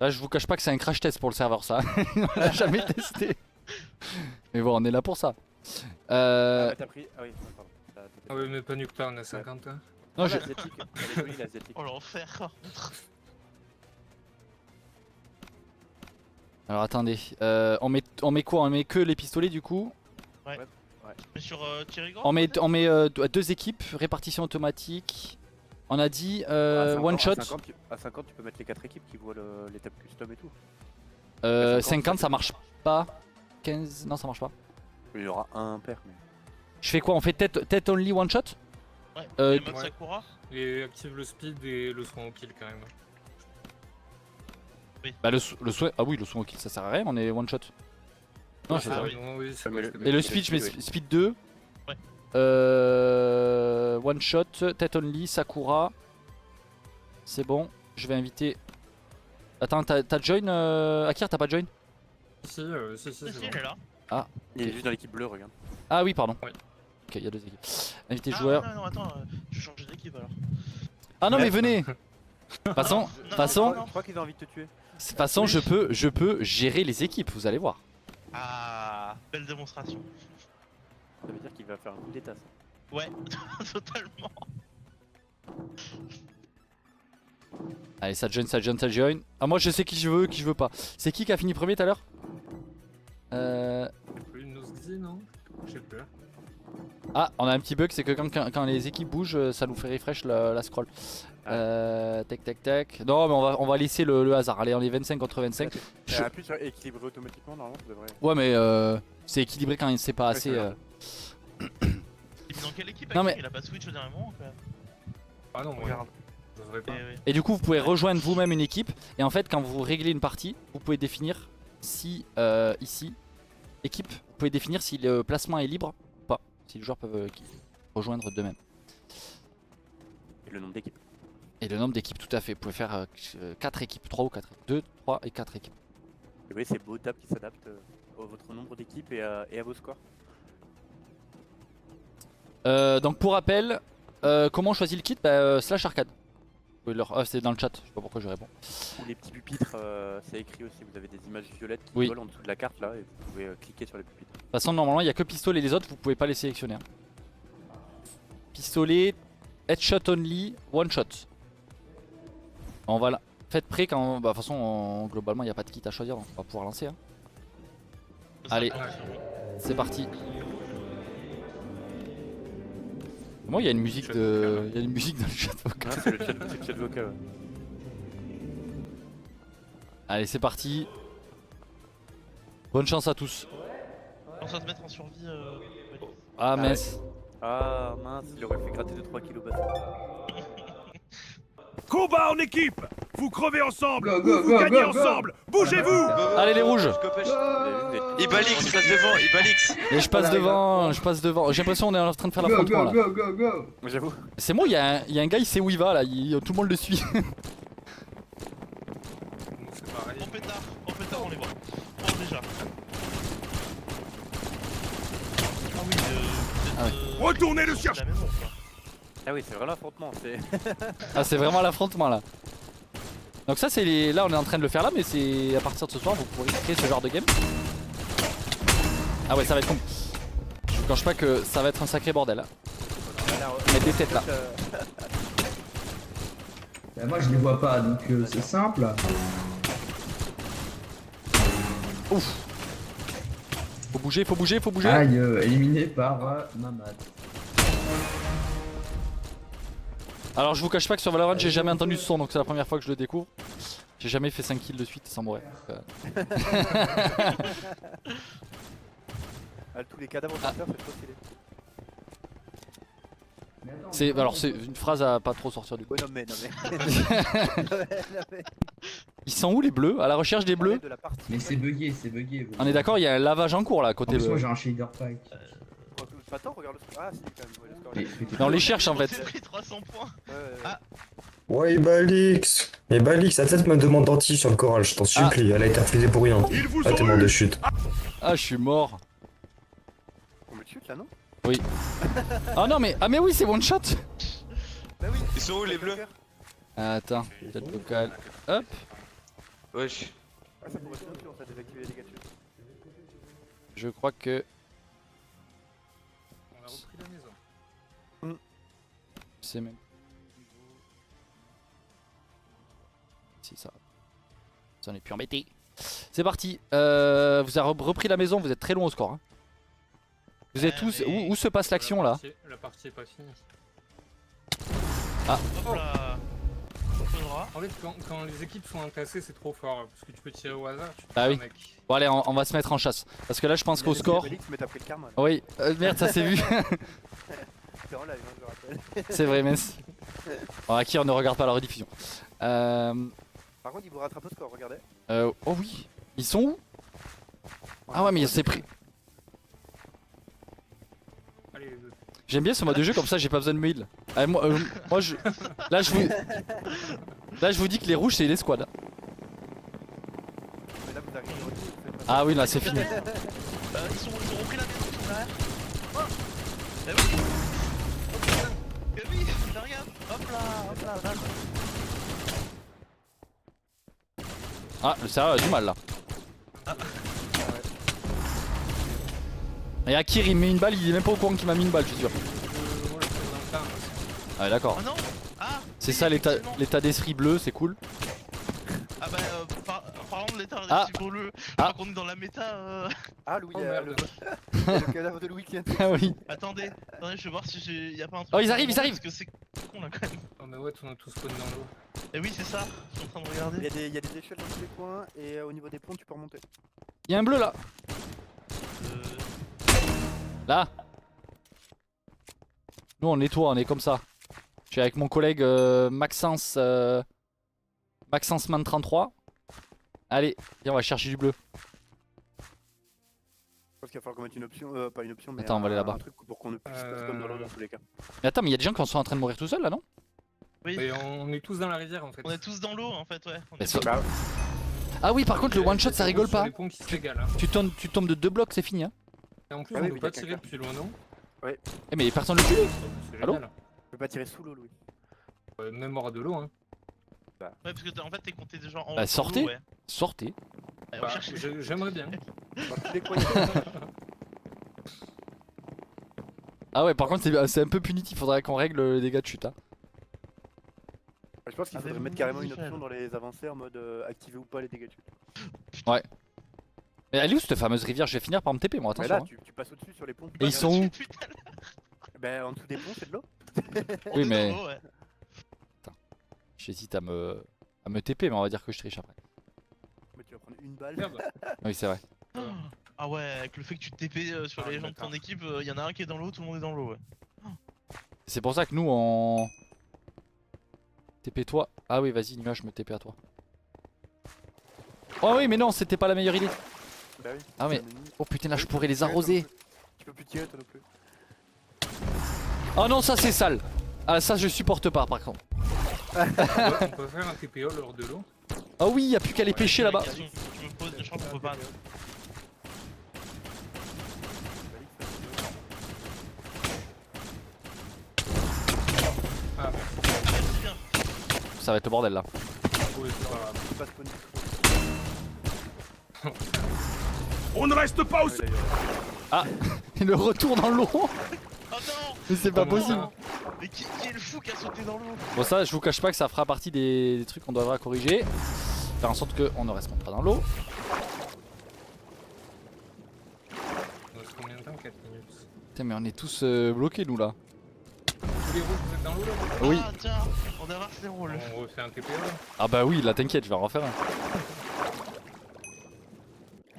Là, je vous cache pas que c'est un crash test pour le serveur, ça. On l'a jamais testé. Mais bon, on est là pour ça. Ah, t'as pris. Ah oui, pardon. Ah ouais, mais pas Nuclear, on a 50. Hein. Non, je- L'asiatique. Elle est jolie, l'asiatique. Oh l'enfer. Alors attendez, on met quoi? On met que les pistolets du coup. Mais sur Thierry Grand, On met peut-être 2 équipes, répartition automatique. On a dit À 50, one shot. À 50, tu peux mettre les 4 équipes qui voient l'étape custom et tout. 50 ça marche pas. 15, non ça marche pas. Il y aura un pair. Mais... Je fais quoi? On fait tête only one shot? Ouais. Euh, Et mode ouais. Sakura. Et active le speed et le soin au kill quand même. Bah le soin. Ah oui, le soin au kill ça sert à rien, on est one shot. Non, Ah c'est ça. oui. Non, oui, c'est Mais vrai, le- c'est Et le Et speed, je le mets speed, speed 2. Ouais. One shot, tête only, Sakura. C'est bon, je vais inviter. Attends, t'as join Akir, t'as pas join? Si, si, Si, c'est si, bon. il est là. Il est juste dans l'équipe bleue, regarde. Ah oui, pardon. Ouais. Ok, il y a 2 équipes. Inviter Ah, joueur. non, attends, je vais changer d'équipe alors. Ah non, mais Ouais. venez! De toute façon, non. Je crois qu'ils ont envie de te tuer. je peux gérer les équipes, vous allez voir. Ah, belle démonstration. Ça veut dire qu'il va faire un coup d'état. Ça. Ouais, totalement. Allez, ça join. Ah, moi je sais qui je veux pas. C'est qui a fini premier tout à l'heure? Plus une Nosgzi, non? Je sais plus. Ah, on a un petit bug, c'est que quand les équipes bougent, ça nous fait refresh la scroll. Tac. Non, mais on va laisser le hasard. Allez, on est 25 contre 25. Je- Appuie sur équilibré automatiquement, normalement, ça devrait. Ouais, mais c'est équilibré quand c'est pas assez. c'est vrai. Il est dans quelle équipe? Non, Akir mais- Il a pas switch au dernier moment quand même. Ah non, Regarde. je devrais pas. Et du coup, vous pouvez rejoindre vous-même une équipe. Et en fait, quand vous réglez une partie, vous pouvez définir si ici, équipe, vous pouvez définir si le placement est libre ou pas. Si les joueurs peuvent rejoindre d'eux-mêmes. Et le nombre d'équipes. Et le nombre d'équipes, tout à fait. Vous pouvez faire 4 équipes, 3 ou 4 équipes. 2, 3 et 4 équipes. Et oui, c'est beau tab qui s'adapte à votre nombre d'équipes et à vos scores. Donc pour rappel, comment on choisit le kit? Slash arcade. C'est dans le chat, je sais pas pourquoi je réponds. Ou les petits pupitres, c'est écrit aussi. Vous avez des images violettes qui Oui. volent en dessous de la carte là et vous pouvez cliquer sur les pupitres. De toute façon, normalement, il n'y a que pistolet, les autres, vous pouvez pas les sélectionner. Hein. Pistolet, headshot only, one shot. On va là. Faites prêt quand. Bah, de toute façon, globalement, il n'y a pas de kit à choisir, donc on va pouvoir lancer. Hein. Allez. C'est parti. Moi, il y a une musique de. Il y a une musique dans le chat vocal. Ah, c'est le chat vocal. Ouais. Allez, c'est parti. Bonne chance à tous. On va se mettre en survie. Ah, Ah mince. Ah mince, il aurait fait gratter de 3 kilos basse. Combat en équipe. Vous crevez ensemble. Go, go, ou vous go, gagnez go, go. ensemble. Bougez-vous. Allez, les rouges. Ibalix, passe devant, Ibalix. Et je passe devant. J'ai l'impression qu'on est en train de faire Go, l'affrontement là. go, go, go, go. J'avoue. C'est moi, il y a un gars, il sait où il va là, tout le monde le suit. Bon, c'est pareil. En pétard, on les voit. Oh, déjà. Ah oui, Ah oui. Retournez le chercher. la maison, quoi. Ah oui, c'est vraiment l'affrontement. C'est... Ah, c'est vraiment l'affrontement là. Donc ça c'est les... Là on est en train de le faire là, mais c'est à partir de ce soir vous pourrez créer ce genre de game. Ah ouais, ça va être con. Je vous cache pas que ça va être un sacré bordel. Mettre des têtes là. Bah, moi je les vois pas donc c'est simple. Ouf. Faut bouger. Aïe, éliminé par Mamad. Alors je vous cache pas que sur Valorant j'ai jamais entendu ce son, donc c'est la première fois que je le découvre. J'ai jamais fait 5 kills de suite sans mourir. Ah, tous les cadavres par terre, c'est trop stylé. Alors c'est une phrase à pas trop sortir du coup. Ouais, non mais. Ils sont où les bleus? À la recherche des bleus? De la partie. Mais c'est bugué, c'est bugué. On est d'accord, il y a un lavage en cours là à En côté plus, moi de... j'ai un shader pack. Attends, regarde le score. Ah, si, quand même. Ouais, le score. Mais- Non, on les cherche en On fait. s'est pris 300 points. Ouais. Ouais, Balix. Mais Balix, la tête me demande d'anti sur le choral, je t'en supplie, elle a été refusée pour rien. Ils vous Ah, ont t'es mort de eu. chute. Ah, je suis mort. On me chute là, non? Ah non mais... Ah mais oui, c'est one shot. Bah oui. Ils sont où les bleus? Attends, peut-être vocal. Hop. Wesh. Ah, ça pourrait être bien, ça désactiver les dégâts de chute. Je crois que... On a repris la maison. C'est même... Si ça... Ça n'est plus embêté. C'est parti. Vous avez repris la maison, vous êtes très loin au score. Hein. Vous êtes tous... mais- Où se passe l'action là? La partie est pas finie. Hop là. Au droit. En fait, quand les équipes sont entassées, c'est trop fort. Parce que tu peux tirer au hasard. Tu Ah tues oui. un mec. Bon allez, on va se mettre en chasse. Parce que là je pense qu'au score... Balix, mais t'as pris le karma. Là. Oui, merde ça s'est vu. C'est en live, hein, je le rappelle. C'est vrai, mince. Bon, à qui on ne regarde pas la rediffusion. Par contre, il vous rattrape au score, regardez. Oh oui. Ils sont où? Ah ouais mais c'est pris. Allez, J'aime bien ce mode de jeu comme ça, j'ai pas besoin de me heal. Ah, moi je... Là je vous... Là je vous dis que les rouges c'est les squads. Mais là, vous arrivez au retour, vous faites pas Ah oui là c'est fini. Ils ont repris la maison, ils sont derrière. Oh. Eh oui. Oh putain. Eh oui, regarde. Hop là, là. Ah le serveur a du mal là. Et Akir il me met une balle, il est même pas au courant qu'il m'a mis une balle je suis sûr. voilà, c'est dans le tas. Ah ouais, d'accord. Oh non. Ah. C'est oui, ça effectivement. l'état d'esprit bleu, c'est cool. Ah bah parlant de l'état Ah. d'esprit bleu, je Ah. crois qu'on est dans la méta. Ah, Louis, Oh, le... merde. le cadavre de Louis qui vient de... Ah oui. Attendez, je vais voir si y a pas un truc. Oh, ils arrivent, ils arrivent. Parce que c'est con là quand même. Oh, mais ouais, on a tous spawn dans l'eau. Et oui, c'est ça, je suis en train de Il regarder. y a des échelles dans tous les coins et au niveau des ponts, tu peux remonter. Il y a un bleu là. Là. Nous on nettoie, on est comme ça. Je suis avec mon collègue Maxence Maxence Man 33. Allez, viens on va chercher du bleu. Je pense qu'il va falloir qu'on mette une option, pas une option, mais Attends, on va aller là-bas. un truc pour qu'on ne puisse pas spawn dans l'eau dans tous les cas. Mais attends, mais il y a des gens qui sont en train de mourir tout seuls là non? Oui, Et on est tous dans la rivière en fait. on est tous dans l'eau en fait, ouais. On Mais est ça- pas- Ah oui par contre le one shot ça rigole pas. Les ponts qui s'égalent. Hein. Tu tombes de 2 blocs c'est fini hein. Et en plus, Ah on oui, peut mais pas y a tirer quelqu'un. depuis loin, non? Eh mais personne le tue. C'est Allô génial. Je peux pas tirer sous l'eau, Louis. Même hors de l'eau, hein. Ouais, parce que en fait t'es compté déjà en Bah, haut, sortez. ouais. Sortez. Allez, on Bah, cherche les- J'aimerais bien. Dans tous les coins, il y a- Ah ouais par contre c'est un peu punitif, faudrait qu'on règle les dégâts de chute hein. Je pense qu'il Ah, faudrait mais mettre oui, carrément oui, une oui. option dans les avancées en mode activer ou pas les dégâts de chute. Mais elle est où cette fameuse rivière? Je vais finir par me TP moi Mais attention. là, Hein. tu passes au-dessus sur les ponts. Et ils sont où? Putain, Ben, en dessous des ponts, c'est de l'eau. on Oui, est mais- dans l'eau, ouais. J'hésite à me TP mais on va dire que je triche après. Mais tu vas prendre une balle. Merde. Oui c'est vrai. Ah ouais, avec le fait que tu te TP sur Ah, les le gens de ton bâtard. équipe, y en a un qui est dans l'eau, tout le monde est dans l'eau, ouais. C'est pour ça que nous on... TP toi. Ah oui vas-y nuage je me TP à toi. Oh oui mais non c'était pas la meilleure idée. Bah oui. Ah, mais- c'est un ennemi. Oh putain là je pourrais les Ouais, toi non arroser. plus. Tu peux plus tirer toi non plus. Oh non ça c'est sale. Ah ça je supporte pas par contre. On peut faire un TPO hors de l'eau. Oh oui y a plus qu'à les pêcher là-bas. La question que tu me poses, je crois qu'on peut pas. Ah, merde. C'est bien. Ça va être le bordel là. Ouais, c'est pas grave. Tu peux pas spawner. On ne reste pas au Ouais, d'ailleurs. Le retour dans l'eau. Oh non. Mais c'est pas Comment possible. ça Mais qui est le fou qui a sauté dans l'eau? Bon ça je vous cache pas que ça fera partie des trucs qu'on devra corriger. Faire en sorte qu'on ne reste pas dans l'eau. Il reste combien de temps? 4 minutes. Putain mais on est tous bloqués nous là. Tous les rouges, vous êtes dans l'eau là Oui. Ah tiens, on avance les rôles. On refait un TPO. Ah bah oui là t'inquiète je vais en refaire un.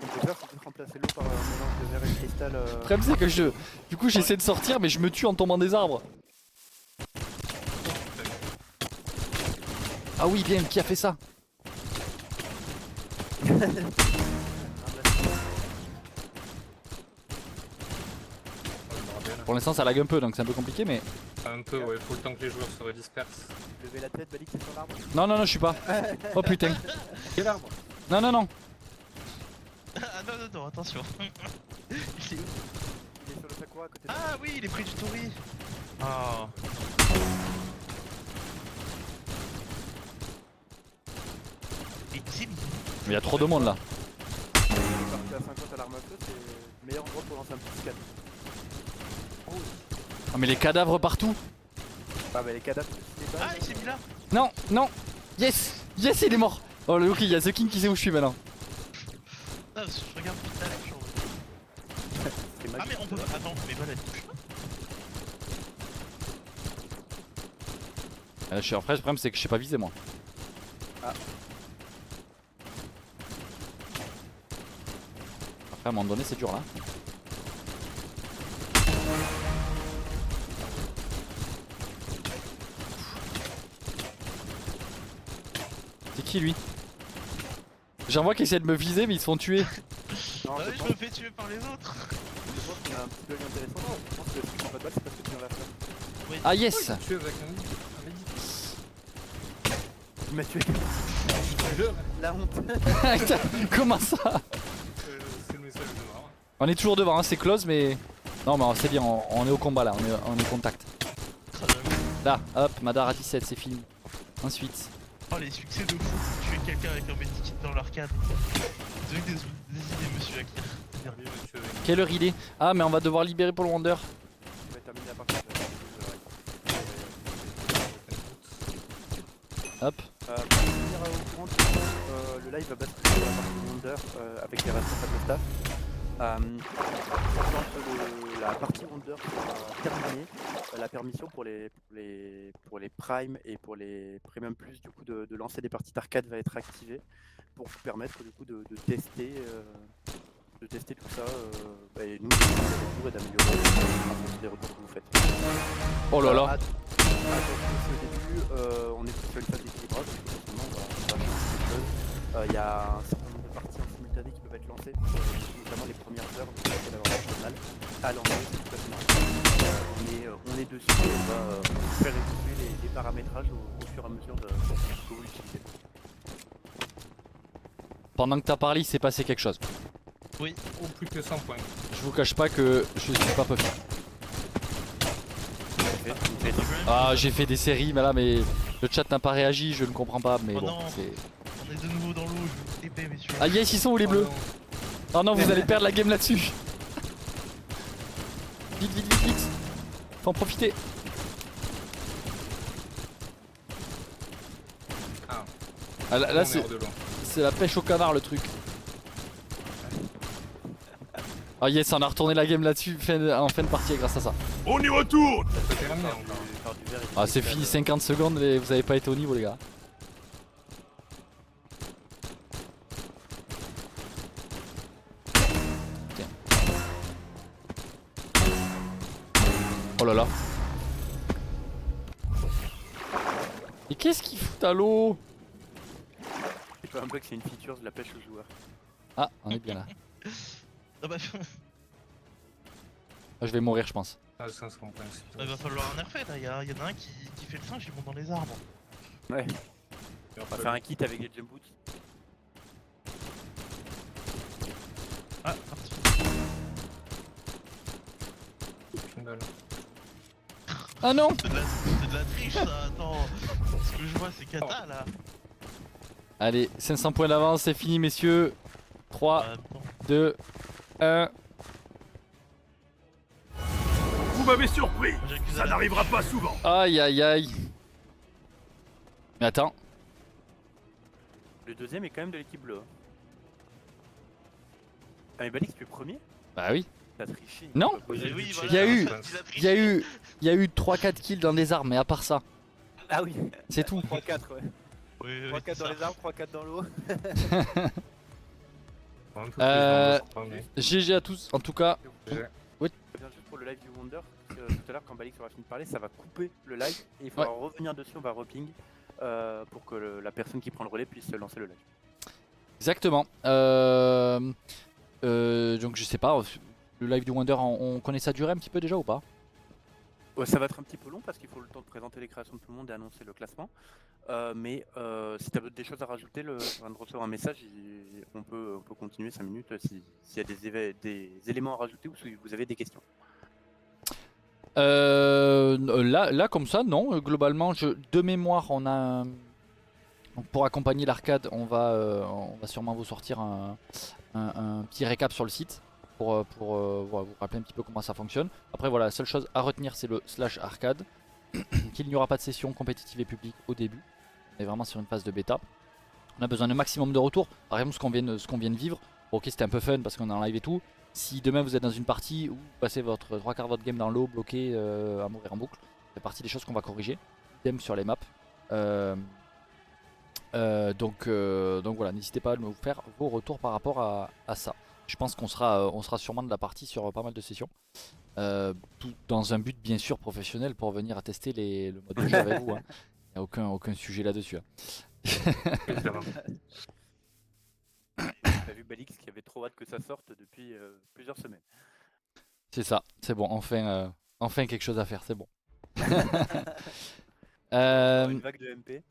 Ce qu'on peut faire, c'est peut-être remplacer l'eau par un mélange de verre et de cristal. Le problème c'est que du coup j'essaie de sortir mais je me tue en tombant des arbres. Ah oui, bien, qui a fait ça? Pour l'instant, ça lag un peu, donc c'est un peu compliqué, mais... Un peu, ouais, faut le temps que les joueurs se redispersent. Levez la tête, Balix c'est sur l'arbre. Non, non, non, je suis pas. Oh putain. Quel arbre? Non, non, non. Ah non, non, non, attention. Il est où? Il est sur le Sakura à côté de Ah oui, il est près du Tori. Ah. Et Tim. Mais il y a trop de monde là. Il est parti à 50 à l'arme à feu, c'est le meilleur endroit pour lancer un petit scan. Ah, mais les cadavres partout. Ah bah les cadavres, les balles, Ah, il s'est mis là. Non, non. Yes. Yes, il est mort. Oh, le ok, il y a The King qui sait où je suis maintenant. Ah, parce que je regarde tout à l'heure. c'est Ah, magique. mais on peut. Attends, mais voilà, touche pas. Je suis en fait, le problème c'est que je sais pas viser moi. Ah. Après, à un moment donné, c'est dur là. C'est qui lui? J'en vois qui essaient de me viser, mais ils se font tuer. Non, Ah je oui, je pense me fais tuer par les autres. qu'on a un petit bug intéressant. Je pense que si tu prends pas de balle, c'est parce que tu viens la faire. Ah yes. Tu es avec un médic. Tu m'as tué. Je te jure, La honte. Putain, comment ça? c'est le message de mort. On est toujours devant, hein, c'est close, mais... Non mais c'est bien, on est au combat là, on est au contact. Là, hop, Madara à 17, c'est fini. Ensuite... Oh, les succès de fou. Tuer quelqu'un avec un medikit dans l'arcade. Vous avez des idées, monsieur Akir. Allez, je tue avec. Quelle heure il est? Ah mais on va devoir libérer pour le Wonder. Je vais terminer la partie. Hop. Pour finir au courant, le live va basculer sur la partie Wonder avec les responsables de staff. Quand la partie Wonder sera terminée, la permission pour les Prime et pour les Premium Plus du coup de lancer des parties d'arcade va être activée pour vous permettre du coup de tester tout ça et nous de faire des retours et d'améliorer les retours que vous faites. Oh là là. Attention, au début, on est sur une phase d'équilibrage, parce que forcément, on va changer des choses. Il y a un certain nombre de parties en simultané qui peuvent être lancées, notamment les premières heures de la nationale à lancer cette on est dessus et on va faire évoluer les paramétrages au fur et à mesure de ce que vous utilisez. Pendant que t'as parlé, il s'est passé quelque chose. Oui. Oh, plus que 100 points. Je vous cache pas que je suis pas peu fier. Ah, j'ai fait des séries, mais là, mais le chat n'a pas réagi, je ne comprends pas, mais Oh bon, non. c'est... On est de nouveau dans l'eau, je vais vous TP, messieurs. Ah yes, ils sont où les bleus? Oh non, vous allez perdre la game là-dessus. Vite, vite, vite, vite. Faut en profiter. Ah, là c'est la pêche au canard le truc. Ah yes, on a retourné la game là-dessus en fin de partie grâce à ça. On y retourne. Ça peut terminer encore. Ah c'est fini, 50 secondes, vous avez pas été au niveau les gars. Tiens. Oh là là. Et qu'est-ce qu'il fout à l'eau? C'est pas un bug, c'est une feature de la pêche aux joueurs. Ah, on est bien là. Ah bah, Ah, je vais mourir je pense. Ah, 500 points. il va falloir un nerf là, y en a un qui fait le singe, il monte dans les arbres. Ouais. On va faire un kit avec les jump boots. Ah, parti. Aucune balle. Ah non. C'est de la triche ça, attends. Ce que je vois c'est Kata là. Allez, 500 points d'avance, c'est fini messieurs. 3, Non. 2, 1. Vous m'avez surpris. J'accuse Ça à la- n'arrivera pas souvent. Aïe aïe aïe. Mais attends. Le deuxième est quand même de l'équipe bleue. Ah mais Balix, tu es premier? Bah oui. T'as triché. Non. Eh oui, Il y a eu- a Il y a eu 3-4 kills dans les armes, mais à part ça, Ah oui. c'est tout. 3-4 ouais. Oui, 3-4 dans les arbres, 3-4 dans l'eau. Un peu plus Euh, dans le premier. GG à tous, en tout cas. Bien juste pour le live du Wonder, parce que tout à l'heure quand Balix aura fini de parler, ça va couper le live et il faudra revenir dessus, on va reping. pour que la personne qui prend le relais puisse lancer le live. Exactement. Donc je sais pas, le live du Wonder, on connaît sa durée un petit peu déjà ou pas? Ouais, ça va être un petit peu long parce qu'il faut le temps de présenter les créations de tout le monde et annoncer le classement. Mais si tu as des choses à rajouter, je viens de recevoir un message, on peut continuer 5 minutes s'il y a des éléments à rajouter ou si vous avez des questions. Là comme ça non, globalement de mémoire on a donc pour accompagner l'arcade on va sûrement vous sortir un petit récap sur le site pour voilà, vous rappeler un petit peu comment ça fonctionne. Après voilà, la seule chose à retenir c'est le /arcade, qu'il n'y aura pas de session compétitive et publique au début, on est vraiment sur une phase de bêta. On a besoin d'un maximum de retours, par exemple ce qu'on vient de vivre, bon, ok c'était un peu fun parce qu'on est en live et tout. Si demain vous êtes dans une partie où vous passez votre 3/4 de votre game dans l'eau, bloqué à mourir en boucle, ça fait partie des choses qu'on va corriger. Idem sur les maps. Donc voilà, n'hésitez pas à nous faire vos retours par rapport à ça. Je pense qu'on sera sûrement de la partie sur pas mal de sessions. Tout dans un but bien sûr professionnel pour venir à tester le mode de jeu avec vous. Il n'y a aucun sujet là-dessus. T'as vu Balix qui avait trop hâte que ça sorte depuis plusieurs semaines. C'est ça, c'est bon, enfin quelque chose à faire, c'est bon. Une vague de MP.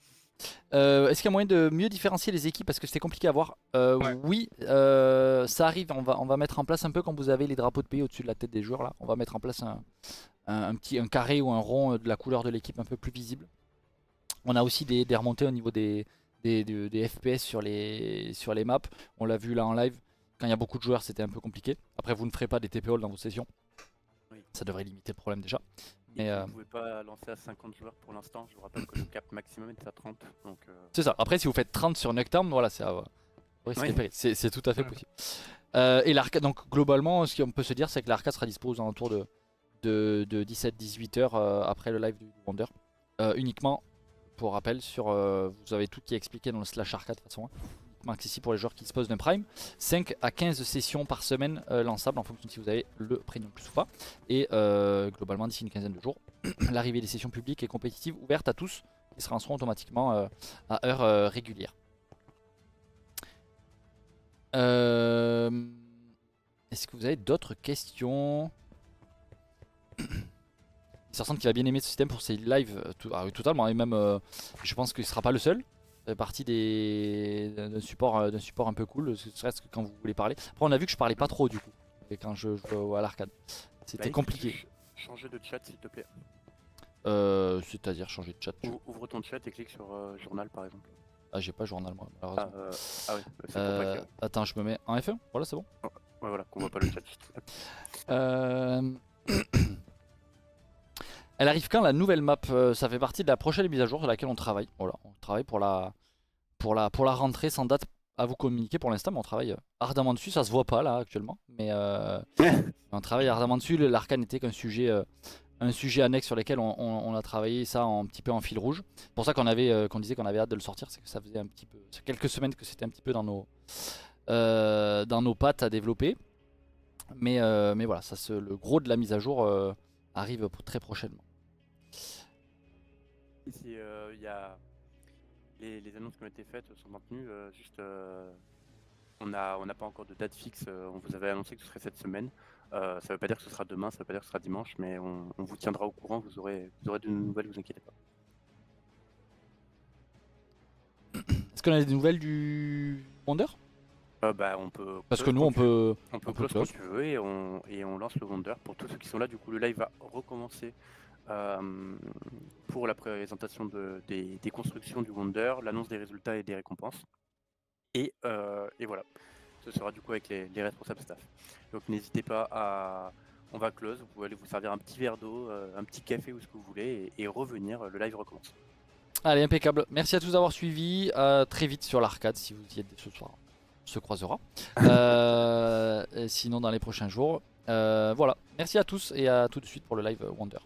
Est-ce qu'il y a moyen de mieux différencier les équipes parce que c'était compliqué à voir? Ouais. Oui, ça arrive, on va mettre en place un peu comme vous avez les drapeaux de pays au-dessus de la tête des joueurs là. On va mettre en place un carré ou un rond de la couleur de l'équipe un peu plus visible. On a aussi des remontées au niveau des FPS sur les maps. On l'a vu là en live, quand il y a beaucoup de joueurs c'était un peu compliqué. Après vous ne ferez pas des TP all dans vos sessions. Oui. Ça devrait limiter le problème déjà. Et Mais vous ne pouvez pas lancer à 50 joueurs pour l'instant, je vous rappelle que le cap maximum est à 30. Donc, c'est ça, après si vous faites 30 sur Nuketown, voilà, c'est c'est tout à fait possible. Et l'arcade, donc globalement, ce qu'on peut se dire, c'est que l'arcade sera dispo aux alentours de 17-18 heures après le live du Wonder. Uniquement, pour rappel, vous avez tout qui est expliqué dans le /arcade de toute façon. Uniquement accessible pour les joueurs qui disposent d'un Prime. 5 à 15 sessions par semaine lançables en fonction de si vous avez le Premium Plus ou pas. Et globalement, d'ici une quinzaine de jours, l'arrivée des sessions publiques et compétitives ouvertes à tous qui se lanceront automatiquement à heure régulière. Est-ce que vous avez d'autres questions? C'est certain qu'il va bien aimer ce système pour ses lives totalement, et même je pense qu'il ne sera pas le seul. Ça fait partie d'un support un peu cool, serait-ce que quand vous voulez parler. Après on a vu que je parlais pas trop du coup, et quand je jouais à l'arcade. C'était compliqué. Changer de chat s'il te plaît. C'est-à-dire changer de chat. Ouvre ton chat et clique sur journal par exemple. Ah j'ai pas journal moi malheureusement. Ah ouais, c'est pour pas que... Attends, je me mets en F1, voilà c'est bon. Ouais voilà, qu'on voit pas le chat. Elle arrive quand la nouvelle map? Ça fait partie de la prochaine mise à jour sur laquelle on travaille. Voilà, on travaille pour la rentrée sans date à vous communiquer pour l'instant, mais on travaille ardemment dessus. Ça se voit pas là actuellement, mais on travaille ardemment dessus. L'arcane n'était qu'un sujet, un sujet annexe sur lequel on a travaillé ça un petit peu en fil rouge. C'est pour ça qu'on disait qu'on avait hâte de le sortir, c'est que ça faisait un petit peu, quelques semaines que c'était un petit peu dans nos pattes à développer. Mais voilà, le gros de la mise à jour arrive très prochainement. Ici, y a les annonces qui ont été faites sont maintenues. On n'a pas encore de date fixe. On vous avait annoncé que ce serait cette semaine. Ça ne veut pas dire que ce sera demain, ça ne veut pas dire que ce sera dimanche, mais on vous tiendra au courant. Vous aurez de nouvelles, vous inquiétez pas. Est-ce qu'on a des nouvelles du Wonder? On peut. Parce que nous on peut close quand tu veux et on lance le Wonder pour tous ceux qui sont là. Du coup, le live va recommencer pour la présentation des constructions du Wonder, l'annonce des résultats et des récompenses. Et voilà, ce sera du coup avec les responsables staff. Donc n'hésitez pas à... On va close, vous pouvez aller vous servir un petit verre d'eau, un petit café ou ce que vous voulez et revenir, le live recommence. Allez, impeccable. Merci à tous d'avoir suivi. Très vite sur l'arcade si vous y êtes ce soir. On se croisera. Sinon dans les prochains jours. Voilà. Merci à tous et à tout de suite pour le live Wonder.